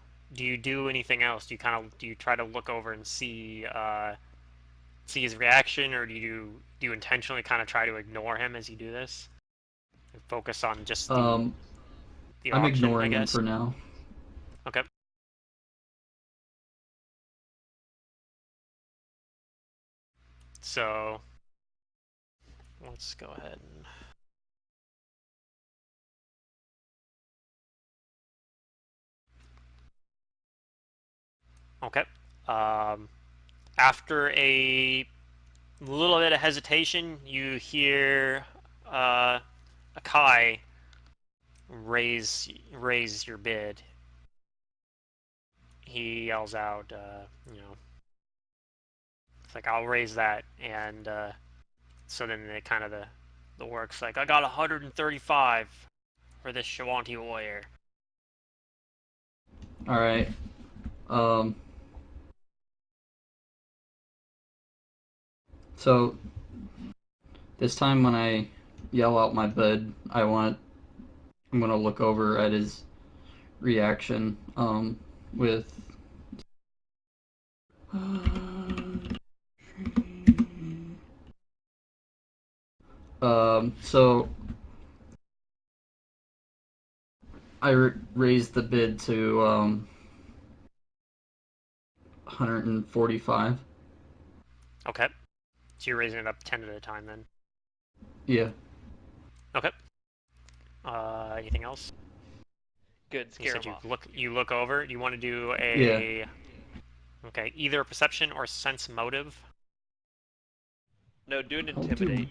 do anything else? Do you try to look over and see his reaction, or do you intentionally kind of try to ignore him as you do this and focus on just the I'm auction, ignoring I him guess? for now. Okay. So let's go ahead and... Okay. After a little bit of hesitation, you hear Akai raise your bid. He yells out, it's like, I'll raise that, and so then the kind of the work's like, I got 135 for this Shoanti warrior. All right. So this time when I yell out my bid, I'm gonna look over at his reaction. With so I raised the bid to 145. Okay. So you're raising it up 10 at a time then? Yeah. Okay. Anything else? Good, scare him off. You look over. Do you want to do a... Yeah. Okay, either perception or sense motive. No, do an intimidate.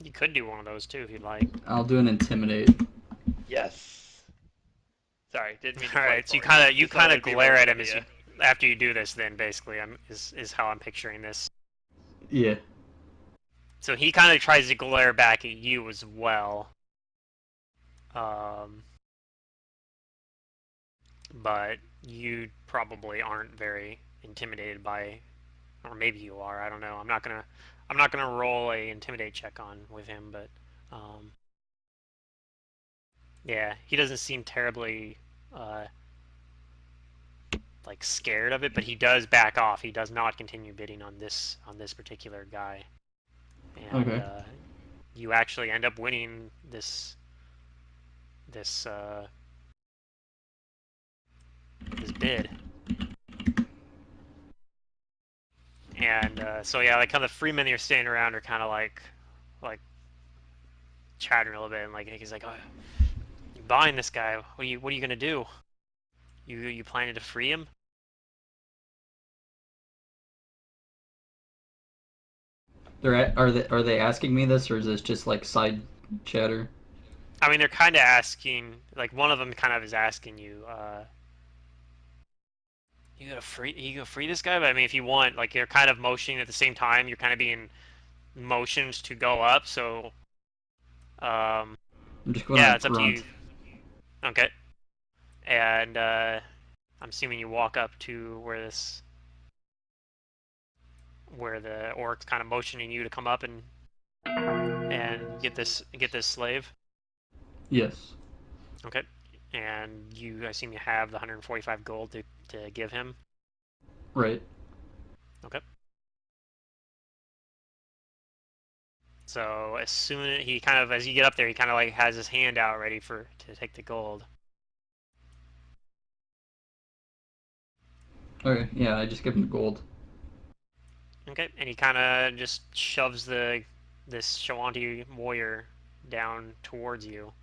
You could do one of those too if you'd like. I'll do an intimidate. Yes. Sorry, didn't mean to. All right, so you kind of glare at him after you do this. Then basically, is how I'm picturing this. Yeah. So he kind of tries to glare back at you as well. But you probably aren't very intimidated by, or maybe you are. I don't know. I'm not gonna roll a intimidate check with him, but yeah, he doesn't seem terribly like scared of it, but he does back off. He does not continue bidding on this particular guy, and Okay. You actually end up winning this bid. And so yeah, like kind of the freemen you're standing around are kind of like chattering a little bit, and like he's like, "Oh, you buying this guy? What are you gonna do?" You planning to free him? Are they asking me this, or is this just like side chatter? I mean, they're kind of asking, like one of them kind of is asking you, you gonna free this guy? But I mean, if you want, like you're kind of motioning at the same time, you're kind of being motioned to go up. So, um, I'm just yeah, gonna it's up to you. grunt. Okay. And I'm assuming you walk up to where the orc's kind of motioning you to come up and get this slave. Yes. Okay. And I assume you have the 145 gold to give him. Right. Okay. So as soon as he kind of, as you get up there, he kind of like has his hand out ready to take the gold. Okay. Yeah, I just give him the gold. Okay, and he kind of just shoves this Shawanti warrior down towards you,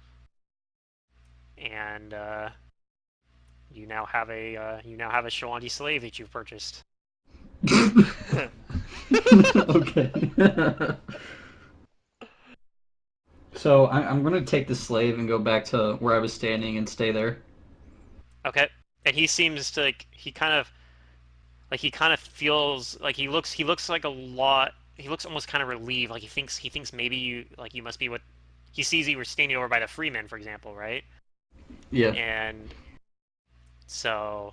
and you now have a Shawanti slave that you've purchased. Okay. So I'm gonna take the slave and go back to where I was standing and stay there. Okay, and he seems to he kind of feels like he looks like a lot. He looks almost kind of relieved, like he thinks maybe you must be what he sees. You were standing over by the freeman, for example, right? Yeah. And so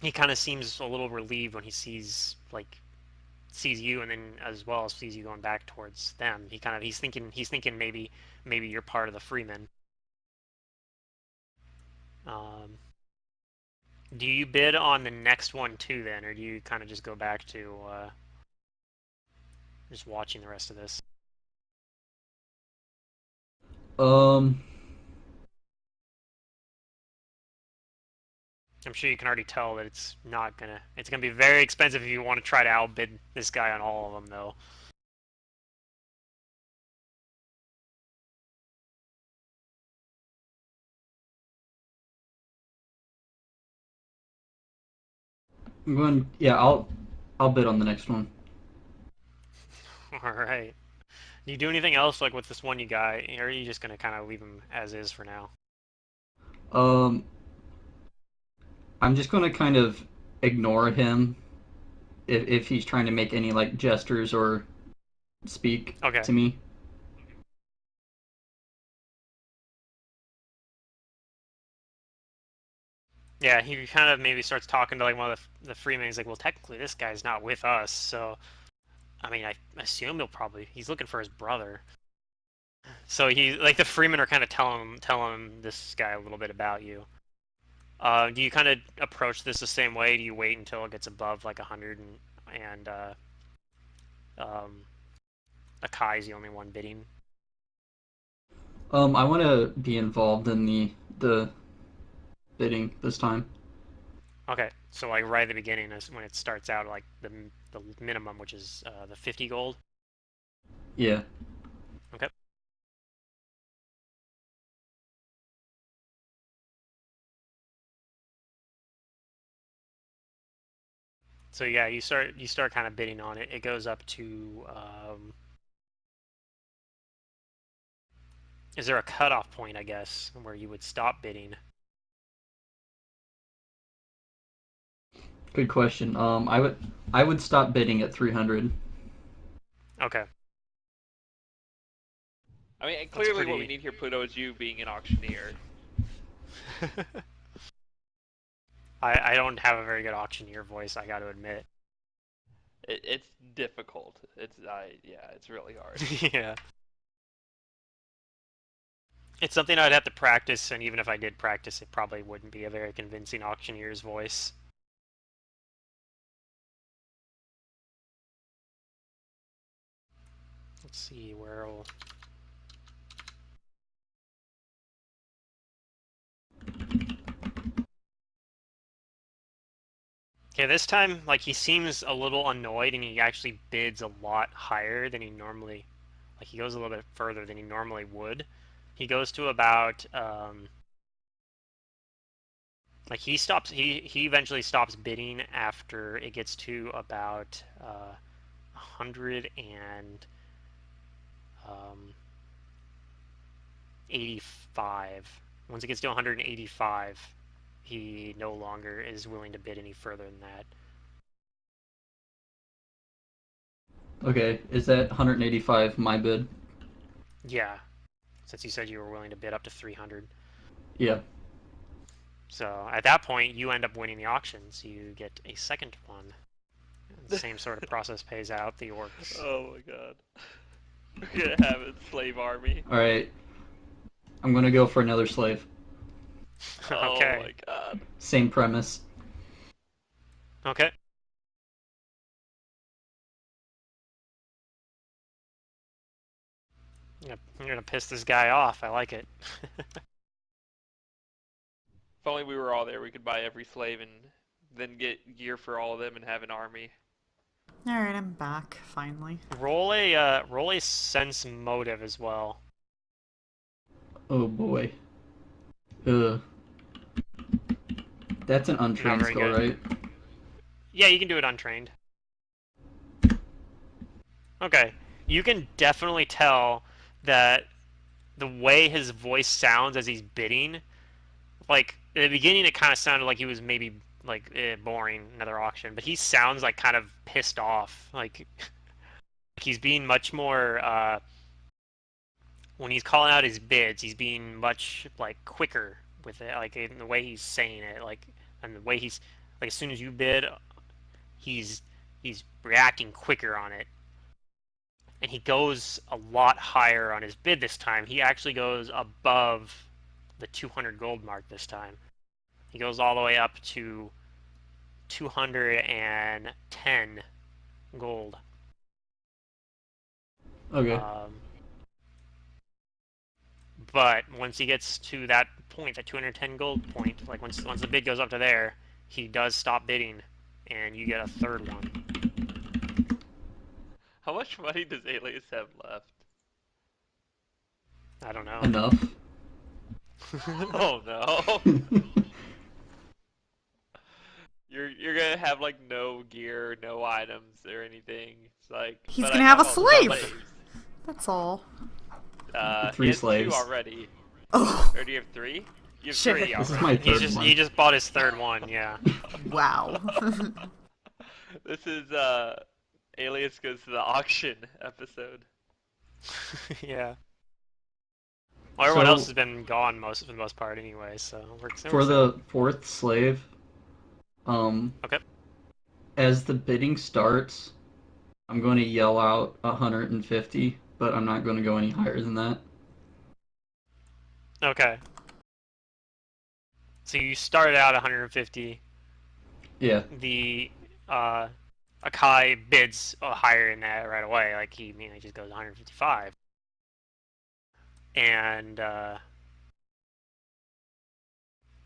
he kind of seems a little relieved when he sees you, and then as well as sees you going back towards them. He's thinking maybe you're part of the freemen. Um, do you bid on the next one too, then, or do you kind of just go back to just watching the rest of this? Um. I'm sure you can already tell that it's gonna be very expensive if you want to try to outbid this guy on all of them, though. I'm going. Yeah. I'll bid on the next one. All right. Do you do anything else like with this one you got, or are you just gonna kind of leave him as is for now? Um. I'm just gonna kind of ignore him if he's trying to make any like gestures or speak Okay. to me. Yeah, he kind of maybe starts talking to like one of the freemen. He's like, "Well, technically, this guy's not with us, so I mean, I assume he's looking for his brother." So he like the freemen are kind of telling him this guy a little bit about you. Do you kind of approach this the same way? Do you wait until it gets above like 100 and um, Akai's the only one bidding? I want to be involved in the bidding this time. Okay, so like right at the beginning is when it starts out like the minimum, which is the 50 gold. Yeah. Okay. So yeah, you start kind of bidding on it. It goes up to is there a cutoff point, I guess, where you would stop bidding? Good question. I would stop bidding at 300. Okay. I mean, and That's clearly what we pretty. need here, Pluto, is you being an auctioneer. I don't have a very good auctioneer voice, I got to admit. It's difficult. Yeah, it's really hard. Yeah. It's something I'd have to practice, and even if I did practice, it probably wouldn't be a very convincing auctioneer's voice. Let's see, where'll... Okay, this time, like, he seems a little annoyed, and he actually bids a lot higher than he normally... Like, he goes a little bit further than he normally would. He goes to about, Like he stops. He eventually stops bidding after it gets to about 185. Once it gets to 185, he no longer is willing to bid any further than that. Okay, is that 185 my bid? Yeah, since you said you were willing to bid up to 300. Yeah. So at that point, you end up winning the auctions. You get a second one. The same sort of process pays out. The orcs. Oh my god. We're gonna have a slave army. All right. I'm gonna go for another slave. Oh Okay. my god. Same premise. Okay. You're gonna piss this guy off. I like it. If only we were all there, we could buy every slave and then get gear for all of them and have an army. Alright, I'm back, finally. roll a sense motive as well. Oh boy. Ugh. That's an untrained very skill, good. right? Yeah, you can do it untrained. Okay. You can definitely tell that the way his voice sounds as he's bidding, like in the beginning it kind of sounded like he was maybe like boring another auction, but he sounds like kind of pissed off. Like he's being much more when he's calling out his bids, he's being much like quicker with it, like in the way he's saying it, like and the way he's like as soon as you bid, he's reacting quicker on it. And he goes a lot higher on his bid this time. He actually goes above the 200 gold mark this time. He goes all the way up to 210 gold. Okay. But once he gets to that point, that 210 gold point, like once the bid goes up to there, he does stop bidding, and you get a third one. How much money does Alias have left? I don't know. Enough. Oh no. You're gonna have like no gear, no items or anything. It's like He's but gonna I have a all the slave! slaves. That's all. Three he has slaves. 2 already. Oh, Or do you have 3? You have Shit. 3 This is already. my third one. He just bought his third one. Yeah. wow. This is Alias goes to the auction episode. Yeah. Well, everyone So- else has been gone for the most part anyway, so it works For the fourth slave, Okay. as the bidding starts, I'm going to yell out 150, but I'm not going to go any higher than that. Okay. So you started out 150. Yeah. The Akai bids higher than that right away. Like he just goes 155. And then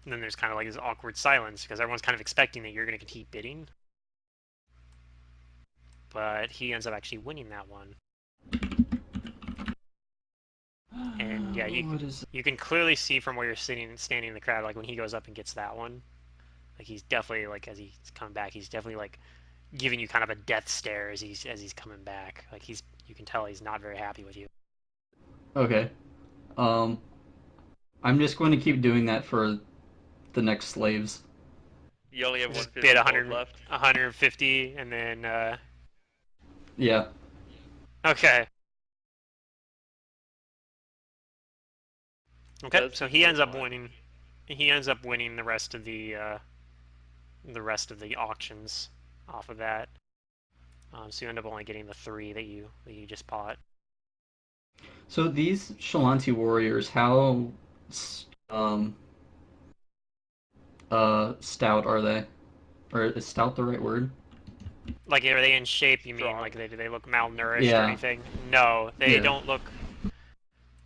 there's kind of like this awkward silence because everyone's kind of expecting that you're going to keep bidding. But he ends up actually winning that one. And yeah, you can clearly see from where you're standing in the crowd, like when he goes up and gets that one, like he's definitely like as he's coming back, he's definitely like giving you kind of a death stare as he's coming back. Like you can tell he's not very happy with you. Okay. I'm just going to keep doing that for the next slaves. You only have Just 150 bid gold 100, left. 150, and then Yeah. okay. Okay, Does so he he ends up win? winning. He ends up winning the rest of the auctions off of that. So you end up only getting the 3 that you just bought. So these Shalanti warriors, how stout are they? Or is stout the right word? Like, are they in shape? You mean Strong. like do they look malnourished or Yeah. anything? No, they Yeah. don't look.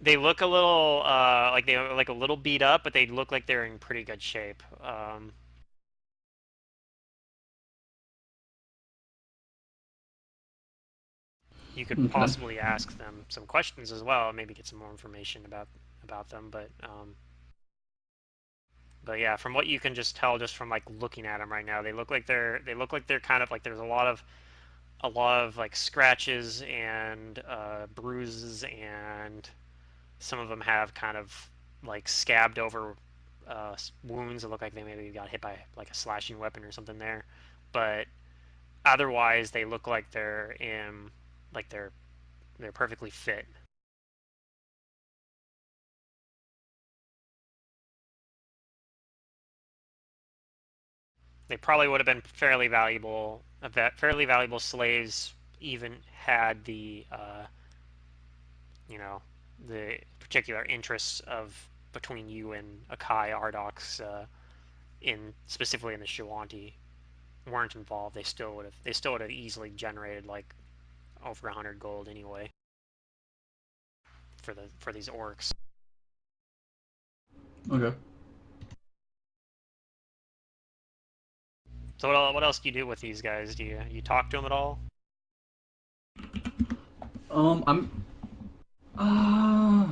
They look a little like they like a little beat up, but they look like they're in pretty good shape. You could Okay. possibly ask them some questions as well, maybe get some more information about them. But But yeah, from what you can just tell, just from like looking at them right now, they look like they're kind of like there's a lot of like scratches and bruises, and some of them have kind of like scabbed over wounds that look like they maybe got hit by like a slashing weapon or something there. But otherwise, they look like like they're perfectly fit. They probably would have been fairly valuable slaves, even had the you know, the particular interests of between you and Akai Ardox in specifically in the Shawanti weren't involved. They still would have easily generated like over 100 gold anyway for these orcs. Okay. So what else do you do with these guys? Do you talk to them at all? I'm. Uh,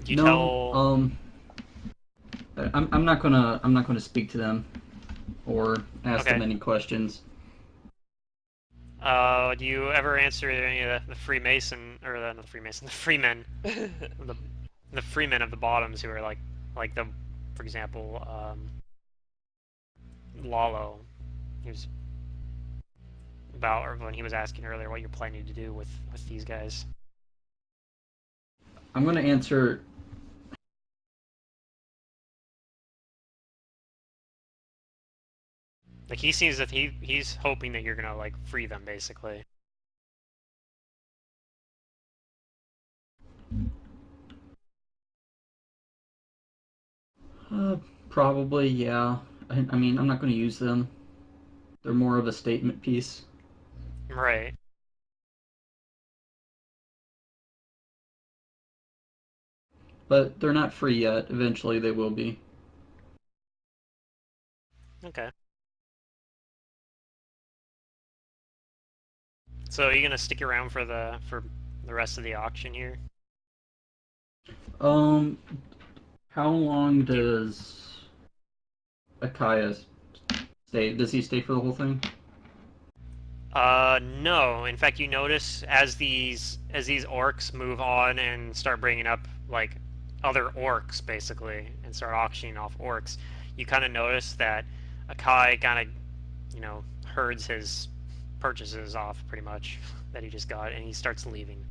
Do you no. tell? I'm not gonna speak to them or ask them any questions. Do you ever answer any of the Freemason or not the Freemason, the Freemen, the Freemen of the bottoms who are like the, for example, Lalo. He was about, or when he was asking earlier what you're planning to do with these guys. I'm gonna answer. Like he seems that he's hoping that you're gonna like free them basically. Probably, yeah. I mean, I'm not gonna use them. They're more of a statement piece. Right. But they're not free yet. Eventually, they will be. Okay. So are you gonna stick around for the rest of the auction here? How long does Akaya stay? Does he stay for the whole thing? No. In fact, you notice as these orcs move on and start bringing up like other orcs basically and start auctioning off orcs, you kind of notice that Akai kind of, herds his purchases off pretty much that he just got, and he starts leaving.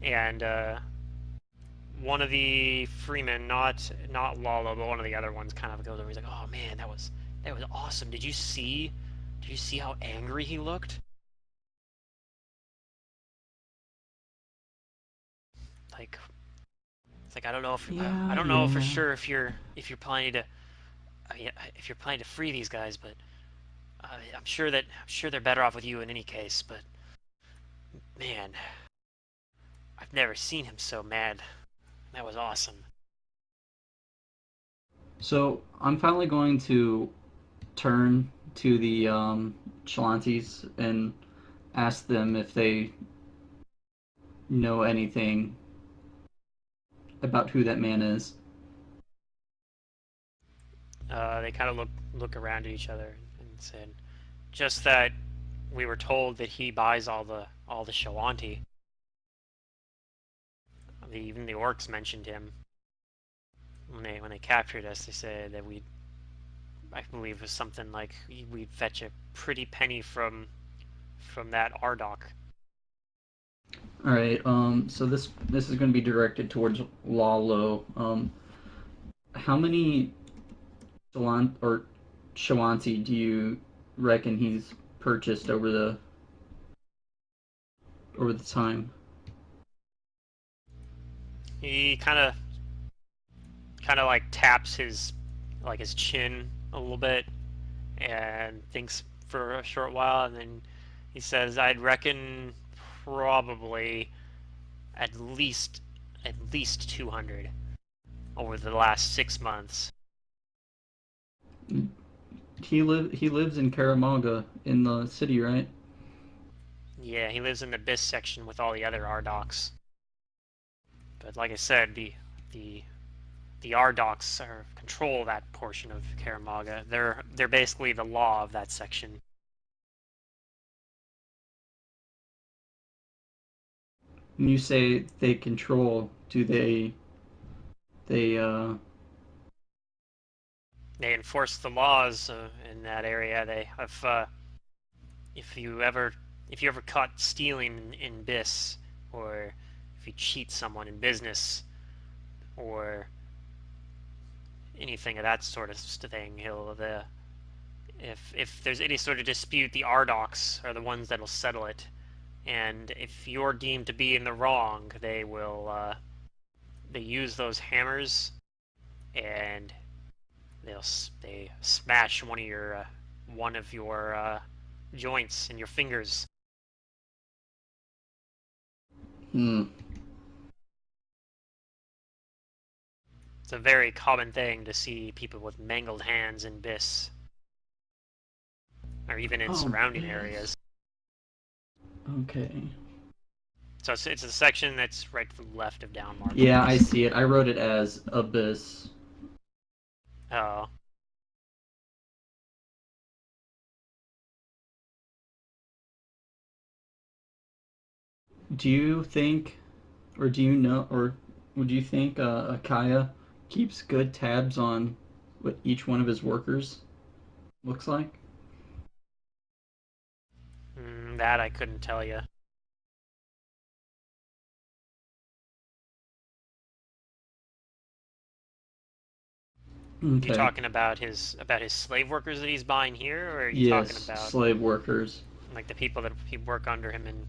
And one of the freemen, not Lalo, but one of the other ones, kind of goes over. He's like, "Oh man, that was awesome. Did you see how angry he looked? Like, it's like I don't know if Yeah, I don't know for yeah. sure if you're planning to if you're planning to free these guys, but I'm sure they're better off with you in any case. But man, I've never seen him so mad. That was awesome." So I'm finally going to turn to the Chalantes and ask them if they know anything about who that man is. They kind of look around at each other and said, "Just that we were told that he buys all the Shawanti. Even the orcs mentioned him when they captured us. They said that I believe it was something like we'd fetch a pretty penny from that Ardok." All right. So this is going to be directed towards Lalo. How many Shawanti do you reckon he's purchased over the time? He kind of like taps his chin a little bit and thinks for a short while, and then he says, "I'd reckon probably at least 200 over the last 6 months." He lives in Kaer in the city, right? Yeah, he lives in the Abyss section with all the other Ardocs. But like I said, the Ardocs control that portion of Kaer Maga. They're basically the law of that section. When you say they control, do they They enforce the laws in that area. They have if you ever caught stealing in Biss, or if you cheat someone in business, or anything of that sort of thing, if there's any sort of dispute, the Ardocs are the ones that'll settle it. And if you're deemed to be in the wrong, they will they use those hammers, and they smash one of your joints in your fingers. Hmm. It's a very common thing to see people with mangled hands in Biss, or even in surrounding Biss. areas. Okay. So it's a section that's right to the left of Downmark. Yeah, I see it. I wrote it as Abyss. Oh. Do you think, or do you know, or would you think Akaya keeps good tabs on what each one of his workers looks like? That I couldn't tell you. Okay. You talking about his slave workers that he's buying here, or are you talking about slave workers? like the people that work under him in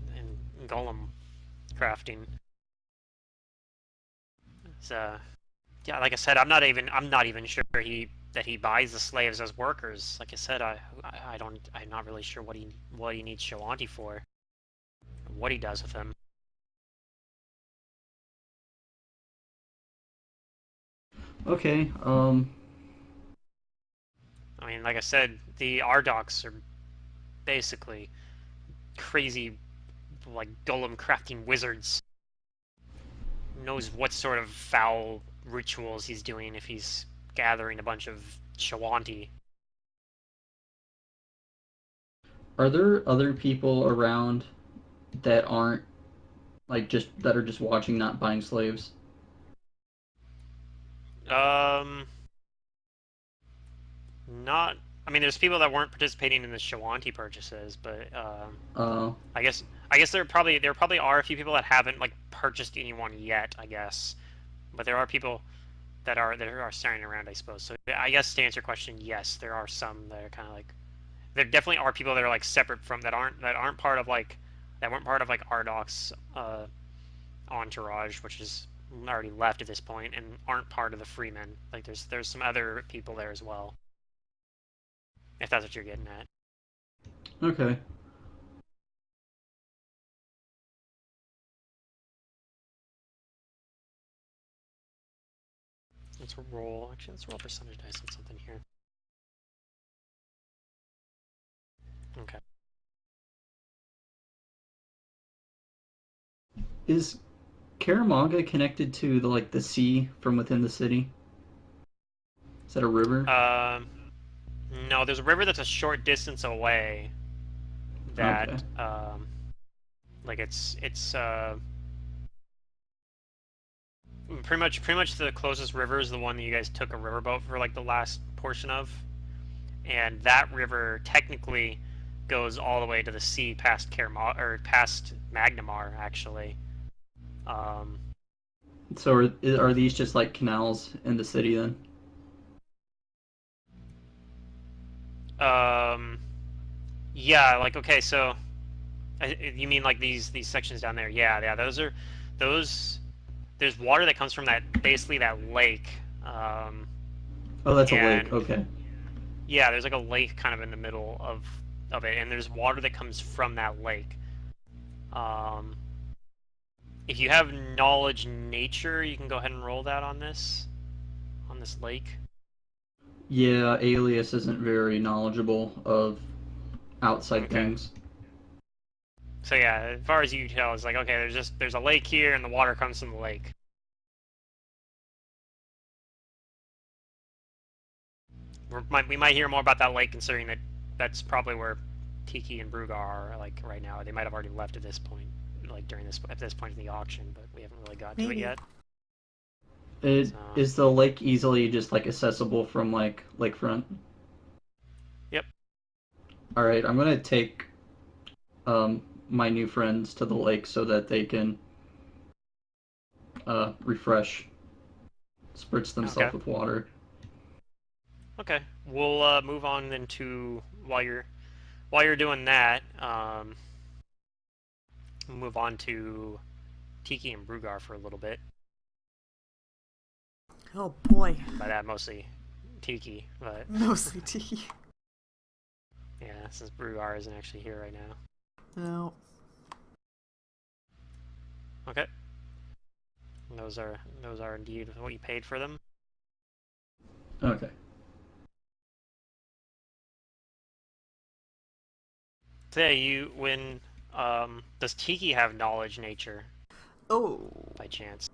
golem crafting? So yeah, like I said, I'm not even sure that he buys the slaves as workers. Like I said, I'm not really sure what he needs Shawanti for, or what he does with them. Okay. I mean, like I said, the Ardocs are basically crazy, like golem crafting wizards. Knows what sort of foul rituals he's doing if he's gathering a bunch of Shawanti. Are there other people around that aren't that are just watching, not buying slaves? Not. I mean, there's people that weren't participating in the Shawanti purchases, but I guess there probably are a few people that haven't like purchased anyone yet. I guess, but there are people that are standing around, I suppose. So I guess to answer your question, yes, there are some that are kind of like. There definitely are people that are like separate from that aren't part of like that weren't part of like Ardoc's entourage, which is already left at this point, and aren't part of the Freemen. Like there's some other people there as well. If that's what you're getting at. Okay. Let's roll. Actually, let's roll percentage dice on something here. Okay. Is Kaer Maga connected to the sea from within the city? Is that a river? No, there's a river that's a short distance away. That Okay. Like it's pretty much the closest river is the one that you guys took a riverboat for like the last portion of, and that river technically goes all the way to the sea past or past Magnamar actually. So are these just like canals in the city then? Yeah, like okay, so you mean like these sections down there? Yeah, those. There's water that comes from basically that lake. Oh, that's a lake. Okay. Yeah, there's like a lake kind of in the middle of it, and there's water that comes from that lake. If you have knowledge nature, you can go ahead and roll that on this lake. Yeah, Alias isn't very knowledgeable of outside things. So yeah, as far as you can tell, it's like, okay, there's a lake here, and the water comes from the lake. We might hear more about that lake, considering that that's probably where Tiki and Brugar are, like, right now. They might have already left at this point, like, at this point in the auction, but we haven't really got to it Maybe. yet. Is the lake easily just like accessible from like lakefront? Yep. All right, I'm gonna take my new friends to the lake so that they can refresh, spritz themselves with water. Okay, we'll move on then to while you're doing that. We'll move on to Tiki and Brugar for a little bit. Oh boy. By that, mostly Tiki, but Mostly Tiki. yeah, since Brugar isn't actually here right now. No. Okay. Those are indeed what you paid for them. Okay. So yeah, does Tiki have knowledge nature Oh, by chance?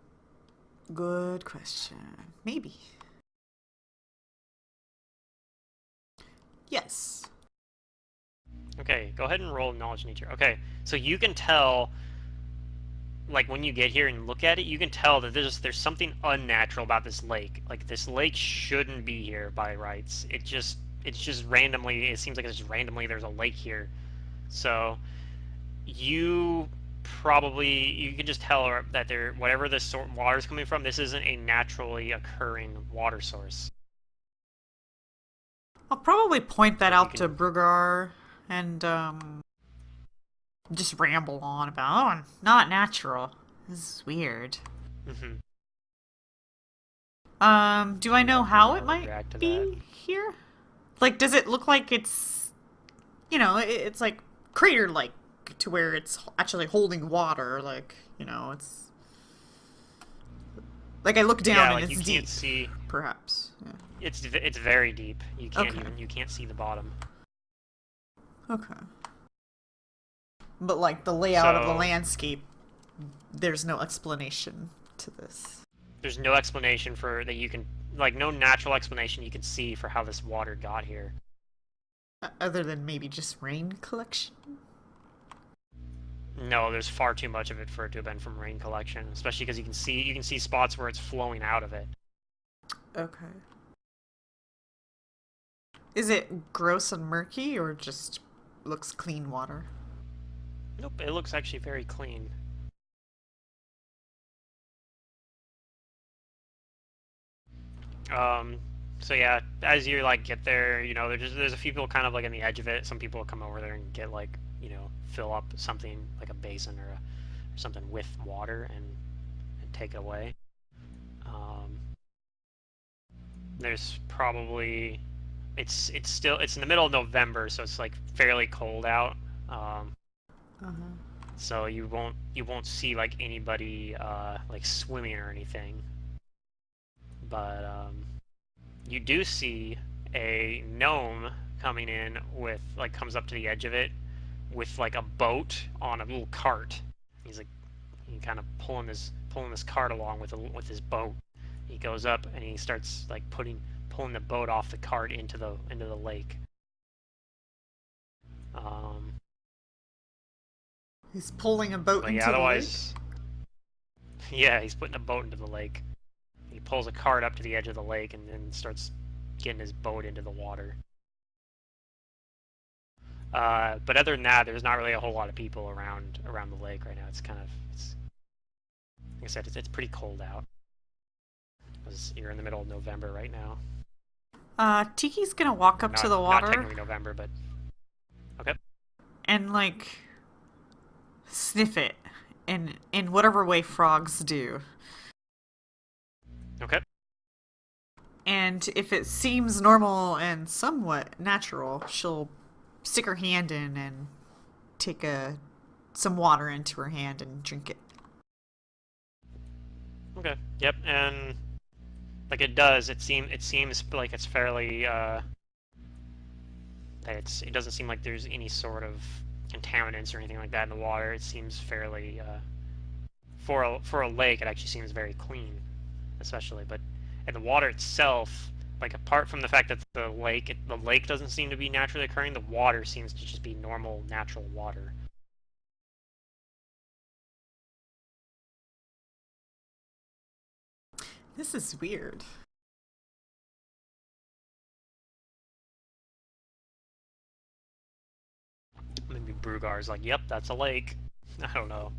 good question. Maybe. Yes. Okay, go ahead and roll knowledge nature. Okay, so you can tell, like, when you get here and look at it, you can tell that there's something unnatural about this lake. Like, this lake shouldn't be here by rights. It's just randomly, it seems like it's just randomly there's a lake here. So you can just tell that whatever this water is coming from, this isn't a naturally occurring water source. I'll probably point that out to can- Brugar and just ramble on about, oh, not natural. This is weird. Mm-hmm. Do I know how it might react to be that. here? Like, does it look like it's, it's like crater-like to where it's actually holding water? Like, it's like I look down Yeah, and like it's you deep, can't see. perhaps. Yeah. It's very deep. You can't Okay. you can't see the bottom. Okay. But like the layout of the So- landscape, there's no explanation to this. There's no explanation for that you can, like, no natural explanation you can see for how this water got here. Other than maybe just rain collection? No, there's far too much of it for it to have been from rain collection, especially because you can see spots where it's flowing out of it. Okay. Is it gross and murky or just looks clean water? Nope, it looks actually very clean. So yeah, as you like get there, there's a few people kind of like on the edge of it. Some people will come over there and get like, fill up something like a basin or something with water and take it away. There's probably it's in the middle of November, so it's like fairly cold out. So you won't see like anybody like swimming or anything. But you do see a gnome coming in with comes up to the edge of it with like a boat on a little cart. He's kind of pulling this cart along with his boat. He goes up and he starts like pulling the boat off the cart into the lake. He's pulling a boat But into yeah, the otherwise, yeah, he's putting a boat into the lake. He pulls a cart up to the edge of the lake and then starts getting his boat into the water. But other than that, there's not really a whole lot of people around the lake right now. It's like I said, it's pretty cold out. Because you're in the middle of November right now. lake. Tiki's gonna walk up to the water. Not technically November, but okay. And like sniff it in whatever way frogs do. Okay. And if it seems normal and somewhat natural, she'll stick her hand in and take some water into her hand and drink it. Okay. Yep. And like it does, it seems like it's fairly it doesn't seem like there's any sort of contaminants or anything like that in the water. It seems fairly for a lake. It actually seems very clean, especially. But and the water itself, like apart from the fact that the lake doesn't seem to be naturally occurring, the water seems to just be normal, natural water. This is weird. Maybe Brugar's like, yep, that's a lake. I don't know.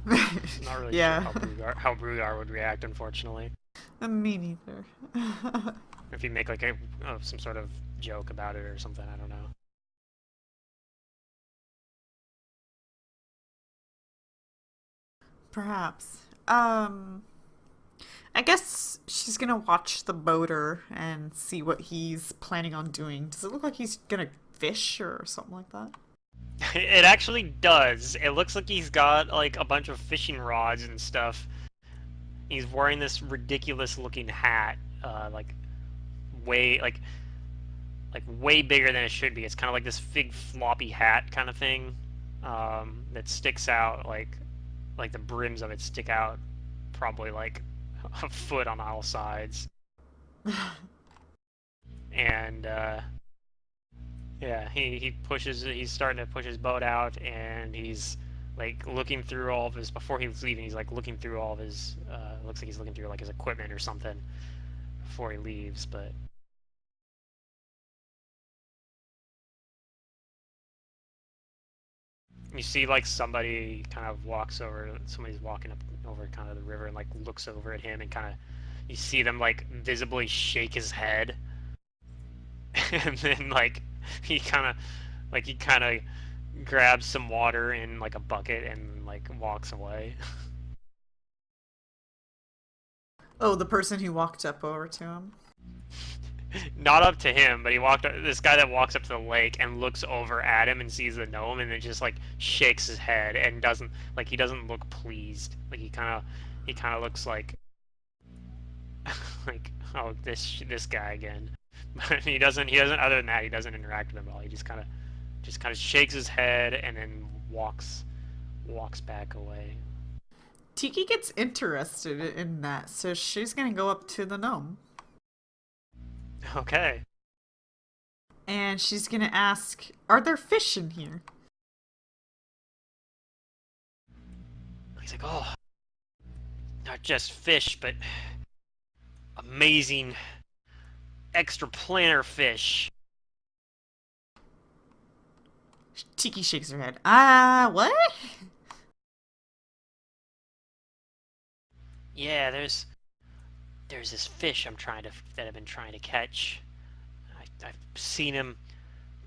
Not really Yeah. sure how Brugar would react, unfortunately. Me neither. If you make like some sort of joke about it or something, I don't know. Perhaps. I guess she's gonna watch the boater and see what he's planning on doing. Does it look like he's gonna fish or something like that? It actually does. It looks like he's got like a bunch of fishing rods and stuff. He's wearing this ridiculous looking hat, like way way bigger than it should be. It's kind of like this big floppy hat kind of thing that sticks out like the brims of it stick out probably like a foot on all sides. And yeah, he's starting to push his boat out, and he's like looking through all of his, before he's leaving, he's like looking through all of his looks like he's looking through like his equipment or something before he leaves. But you see like somebody's walking up over kind of the river and like looks over at him, and kind of you see them like visibly shake his head. And then like he kind of grabs some water in like a bucket and like walks away. Oh, the person who walked up over to him. Not up to him, but this guy that walks up to the lake and looks over at him and sees the gnome, and then just like shakes his head and he doesn't look pleased. Like he kind of looks like like, oh, this guy again. But he doesn't other than that, he doesn't interact with him at all. He just kind of shakes his head and then walks back away. Tiki gets interested in that, so she's gonna go up to the gnome. Okay. And she's gonna ask, are there fish in here? He's like, oh, not just fish, but amazing extra planner fish. Tiki shakes her head. What? Yeah, there's this fish that I've been trying to catch. I've seen him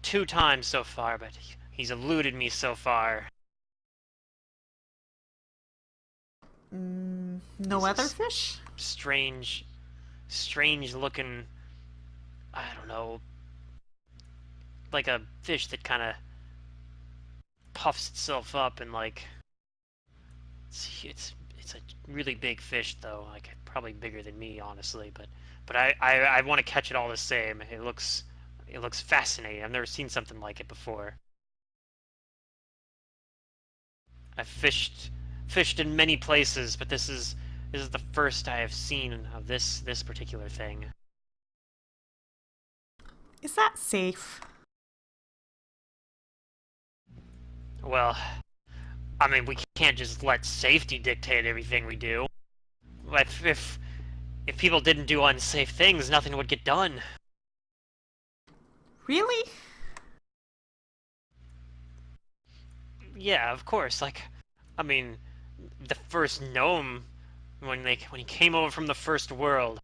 2 times so far, but he's eluded me so far. No He's other fish? Strange looking, I don't know, like a fish that kind of puffs itself up and like it's a really big fish though, like probably bigger than me honestly, but I want to catch it all the same. It looks fascinating. I've never seen something like it before. I've fished in many places, but this is the first I have seen of this particular thing. Is that safe? Well, I mean, we can't just let safety dictate everything we do. If people didn't do unsafe things, nothing would get done. Really? Yeah, of course. Like, I mean, the first gnome, when he came over from the first world,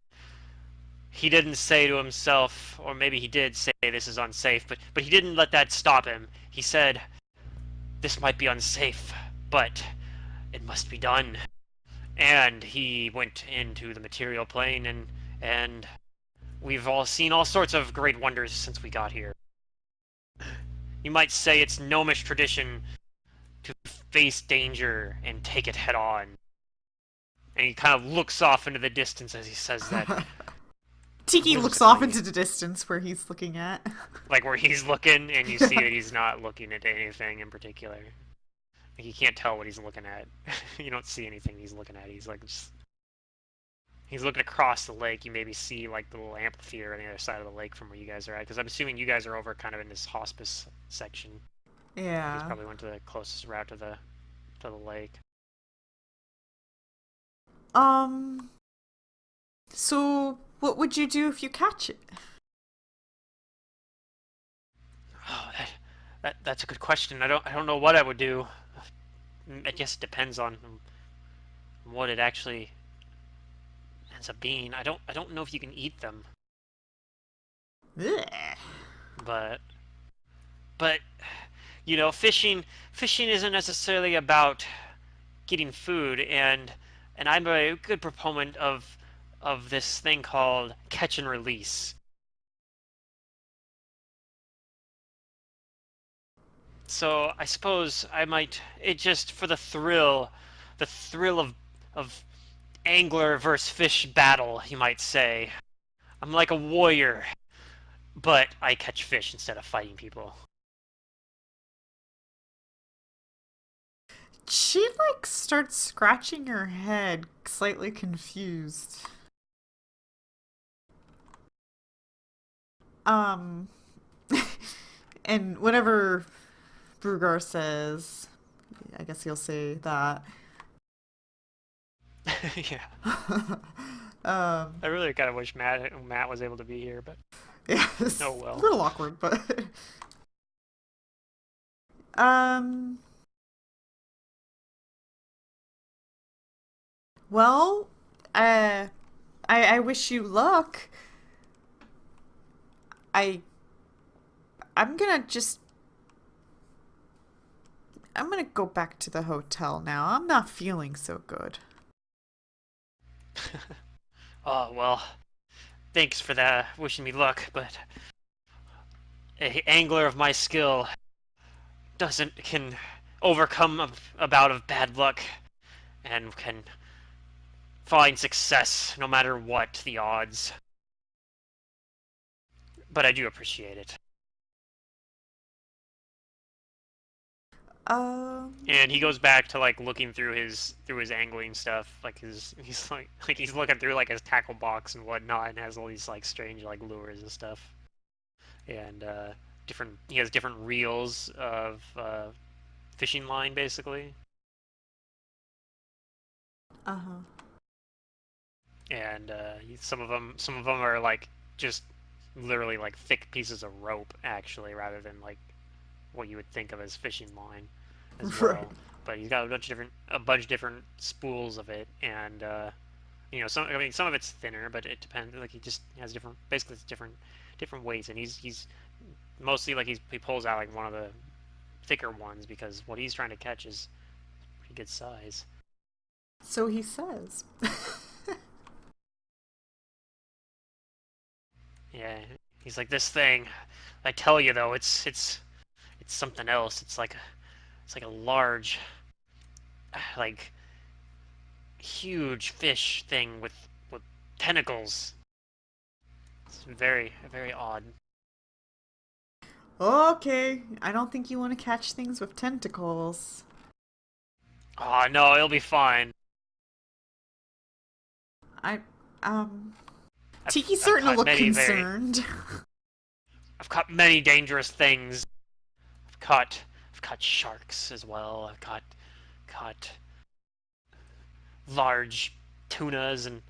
he didn't say to himself, or maybe he did say this is unsafe, but he didn't let that stop him. He said, this might be unsafe, but it must be done. And he went into the material plane, and we've all seen all sorts of great wonders since we got here. You might say it's gnomish tradition to face danger and take it head on. And he kind of looks off into the distance as he says that. Tiki looks off into the distance where he's looking at. Like where he's looking, and you see that he's not looking at anything in particular. Like you can't tell what he's looking at. You don't see anything he's looking at. He's like just... He's looking across the lake. You maybe see like the little amphitheater on the other side of the lake from where you guys are at. Because I'm assuming you guys are over kind of in this hospice section. Yeah. He's probably went to the closest route to the lake. So what would you do if you catch it? Oh, that's a good question. I don't know what I would do. I guess it depends on what it actually ends up being. I don't know if you can eat them. Ugh. But you know, fishing isn't necessarily about getting food, and I'm a good proponent of this thing called catch and release. So I suppose I might, it just for the thrill of angler versus fish battle, you might say. I'm like a warrior, but I catch fish instead of fighting people. She like starts scratching her head, slightly confused. And whatever Brugar says, I guess he'll say that. Yeah. I really kind of wish Matt was able to be here, but yeah, it's oh well. a little awkward, but well, I wish you luck. I'm gonna go back to the hotel now. I'm not feeling so good. Oh well, thanks for that, wishing me luck, but a angler of my skill can overcome a bout of bad luck and can find success no matter what the odds. But I do appreciate it. And he goes back to like looking through his angling stuff, like he's looking through like his tackle box and whatnot, and has all these like strange like lures and stuff, and he has different reels of fishing line basically. And some of them are like just literally like thick pieces of rope actually, rather than like what you would think of as fishing line as well. Right. But he's got a bunch of different spools of it, and you know, some of it's thinner, but it depends. Like he just has basically it's different weights, and he's mostly like he pulls out like one of the thicker ones because what he's trying to catch is pretty good size. So he says. Yeah, he's like, this thing, I tell you though, it's something else. It's like a large, like huge fish thing with tentacles. It's very odd. Okay, I don't think you want to catch things with tentacles. Oh no, it'll be fine. Tiki's starting to caught look many concerned. I've caught many dangerous things. I've caught sharks as well. I've caught large tunas, and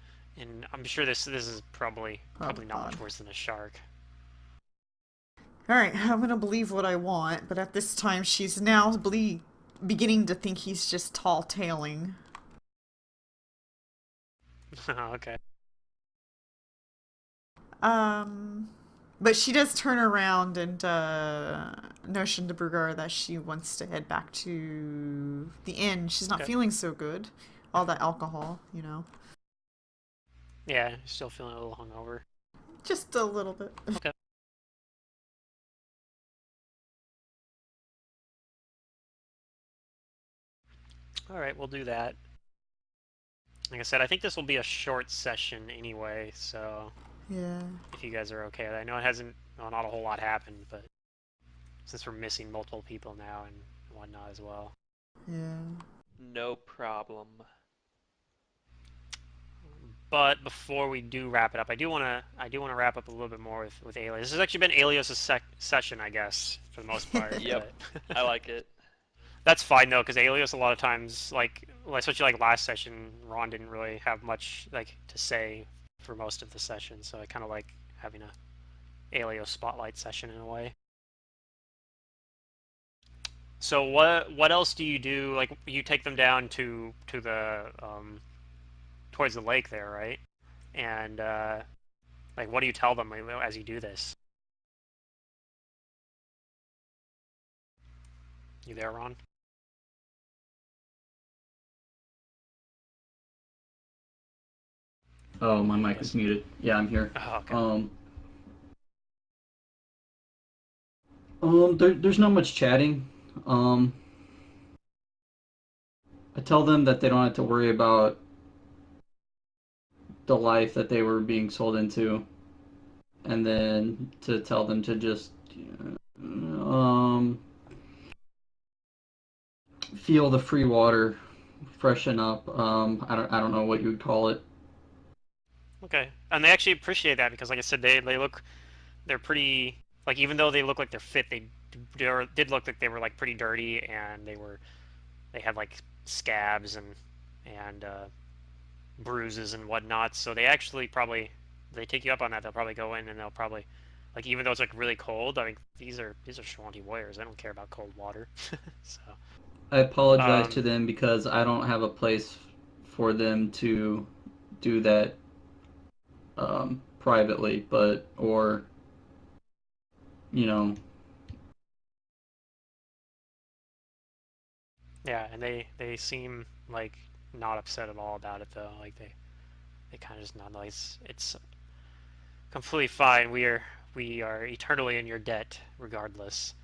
I'm sure this is probably not much worse than a shark. Alright, I'm gonna believe what I want, but at this time she's now beginning to think he's just tall-tailing. Okay. But she does turn around and notion to Brugar that she wants to head back to the inn. She's not feeling so good. All that alcohol, you know. Yeah, still feeling a little hungover. Just a little bit. Okay. Alright, we'll do that. Like I said, I think this will be a short session anyway, so... Yeah. If you guys are okay. I know it hasn't, well, not a whole lot happened, but since we're missing multiple people now and whatnot as well. Yeah. No problem. But before we do wrap it up, I do want to wrap up a little bit more with Alias. This has actually been Alios' session, I guess, for the most part. Yep. But I like it. that's fine though, because Alios a lot of times, like especially like last session, Ron didn't really have much like to say for most of the session, so I kind of like having a Alios spotlight session in a way. So what else do you do? Like you take them down to the towards the lake there, right? And like what do you tell them as you do this? You there, Ron? Oh, my mic Yes. is muted. Yeah, I'm here. Oh, okay. There's not much chatting. Um, I tell them that they don't have to worry about the life that they were being sold into, and then to tell them to just um, feel the free water, freshen up. I don't know what you would call it. Okay. And they actually appreciate that because, like I said, they're pretty, like, even though they look like they're fit, they did look like they were like pretty dirty, and they had like scabs and bruises and whatnot. So they actually probably, they take you up on that. They'll probably go in and they'll probably, like, even though it's like really cold. I mean, these are Shawanti warriors. They don't care about cold water. So I apologize to um, them because I don't have a place for them to do that privately, but or you know, yeah, and they seem like not upset at all about it though. Like they kind of just nod. Like it's completely fine. We are eternally in your debt, regardless.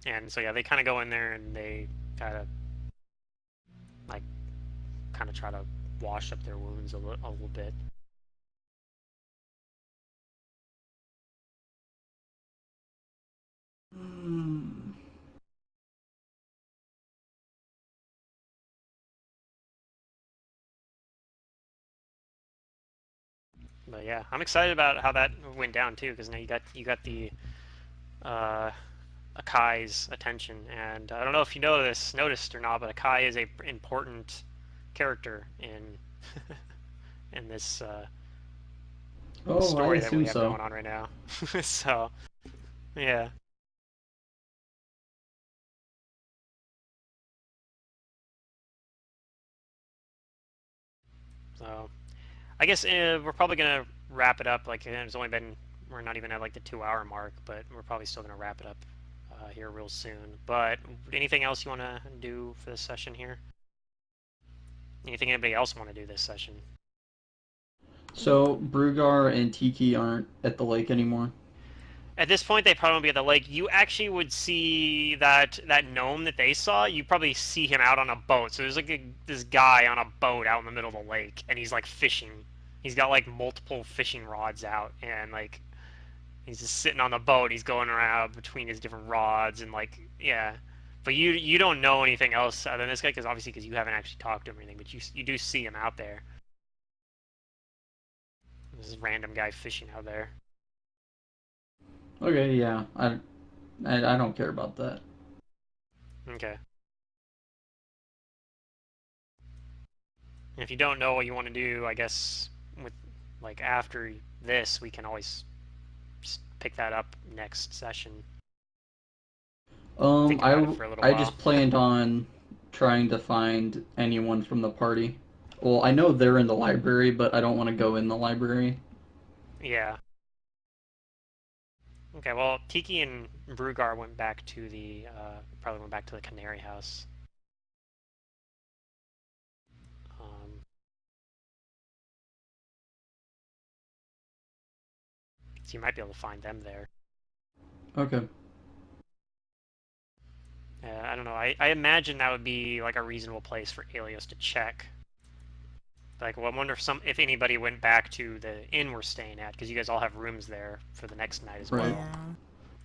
And so yeah, they kind of go in there and they kind of like kind of try to wash up their wounds a little bit. But yeah, I'm excited about how that went down too, because now you got the uh, Akai's attention, and I don't know if you noticed or not, but Akai is a important character in in this oh, I story that we assume have so. going on right now. So yeah. So I guess we're probably gonna wrap it up. Like it's only been, we're not even at like the 2 hour mark, but we're probably still gonna wrap it up here real soon. But anything else you want to do for this session here? Anything anybody else want to do this session? So Brugar and Tiki aren't at the lake anymore. At this point, they probably won't be at the lake. You actually would see that gnome that they saw. You probably see him out on a boat. So there's like this guy on a boat out in the middle of the lake, and he's like fishing. He's got like multiple fishing rods out, and like he's just sitting on the boat. He's going around between his different rods, and like yeah. But you don't know anything else other than this guy, because obviously because you haven't actually talked to him or anything. But you do see him out there. This random guy fishing out there. Okay, yeah, I don't care about that. Okay. And if you don't know what you want to do, I guess with like after this, we can always just pick that up next session. Think about it for a little I while. just planned on trying to find anyone from the party. Well, I know they're in the library, but I don't want to go in the library. Yeah. Okay. Well, Tiki and Brugar went back to the probably went back to the Canary House. Um, so you might be able to find them there. Okay. I don't know. I imagine that would be like a reasonable place for Alios to check. Like, well, I wonder if anybody went back to the inn we're staying at, because you guys all have rooms there for the next night as Right. well. Yeah.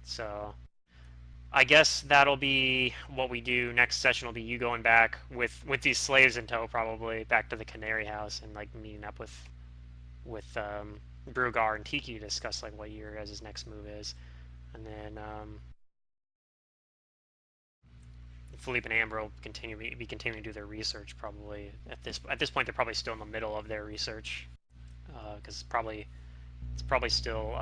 So, I guess that'll be what we do. Next session will be you going back with these slaves in tow, probably back to the Canary House, and like meeting up with Brugar and Tiki to discuss like what your guys' next move is, and then Philippe and Amber will be continuing to do their research. Probably at this point, they're probably still in the middle of their research, because it's probably still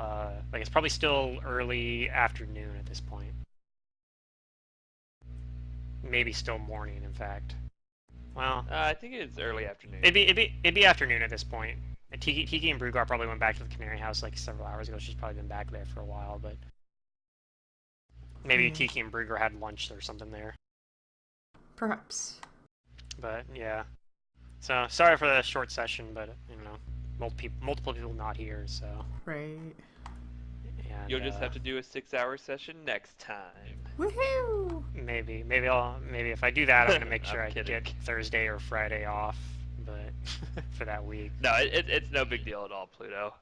it's probably still early afternoon at this point. Maybe still morning, in fact. Well, I think it's early afternoon. it'd be afternoon at this point. Tiki and Brugar probably went back to the Canary House like several hours ago. She's probably been back there for a while, but maybe Tiki and Brugar had lunch or something there. Perhaps. But yeah, so sorry for the short session, but multiple people not here, so. Right. And, You'll just have to do a 6-hour session next time. Woohoo! maybe if I do that, I'm gonna make sure I'm I kidding. get Thursday or Friday off, but for that week. No, it's no big deal at all, Pluto.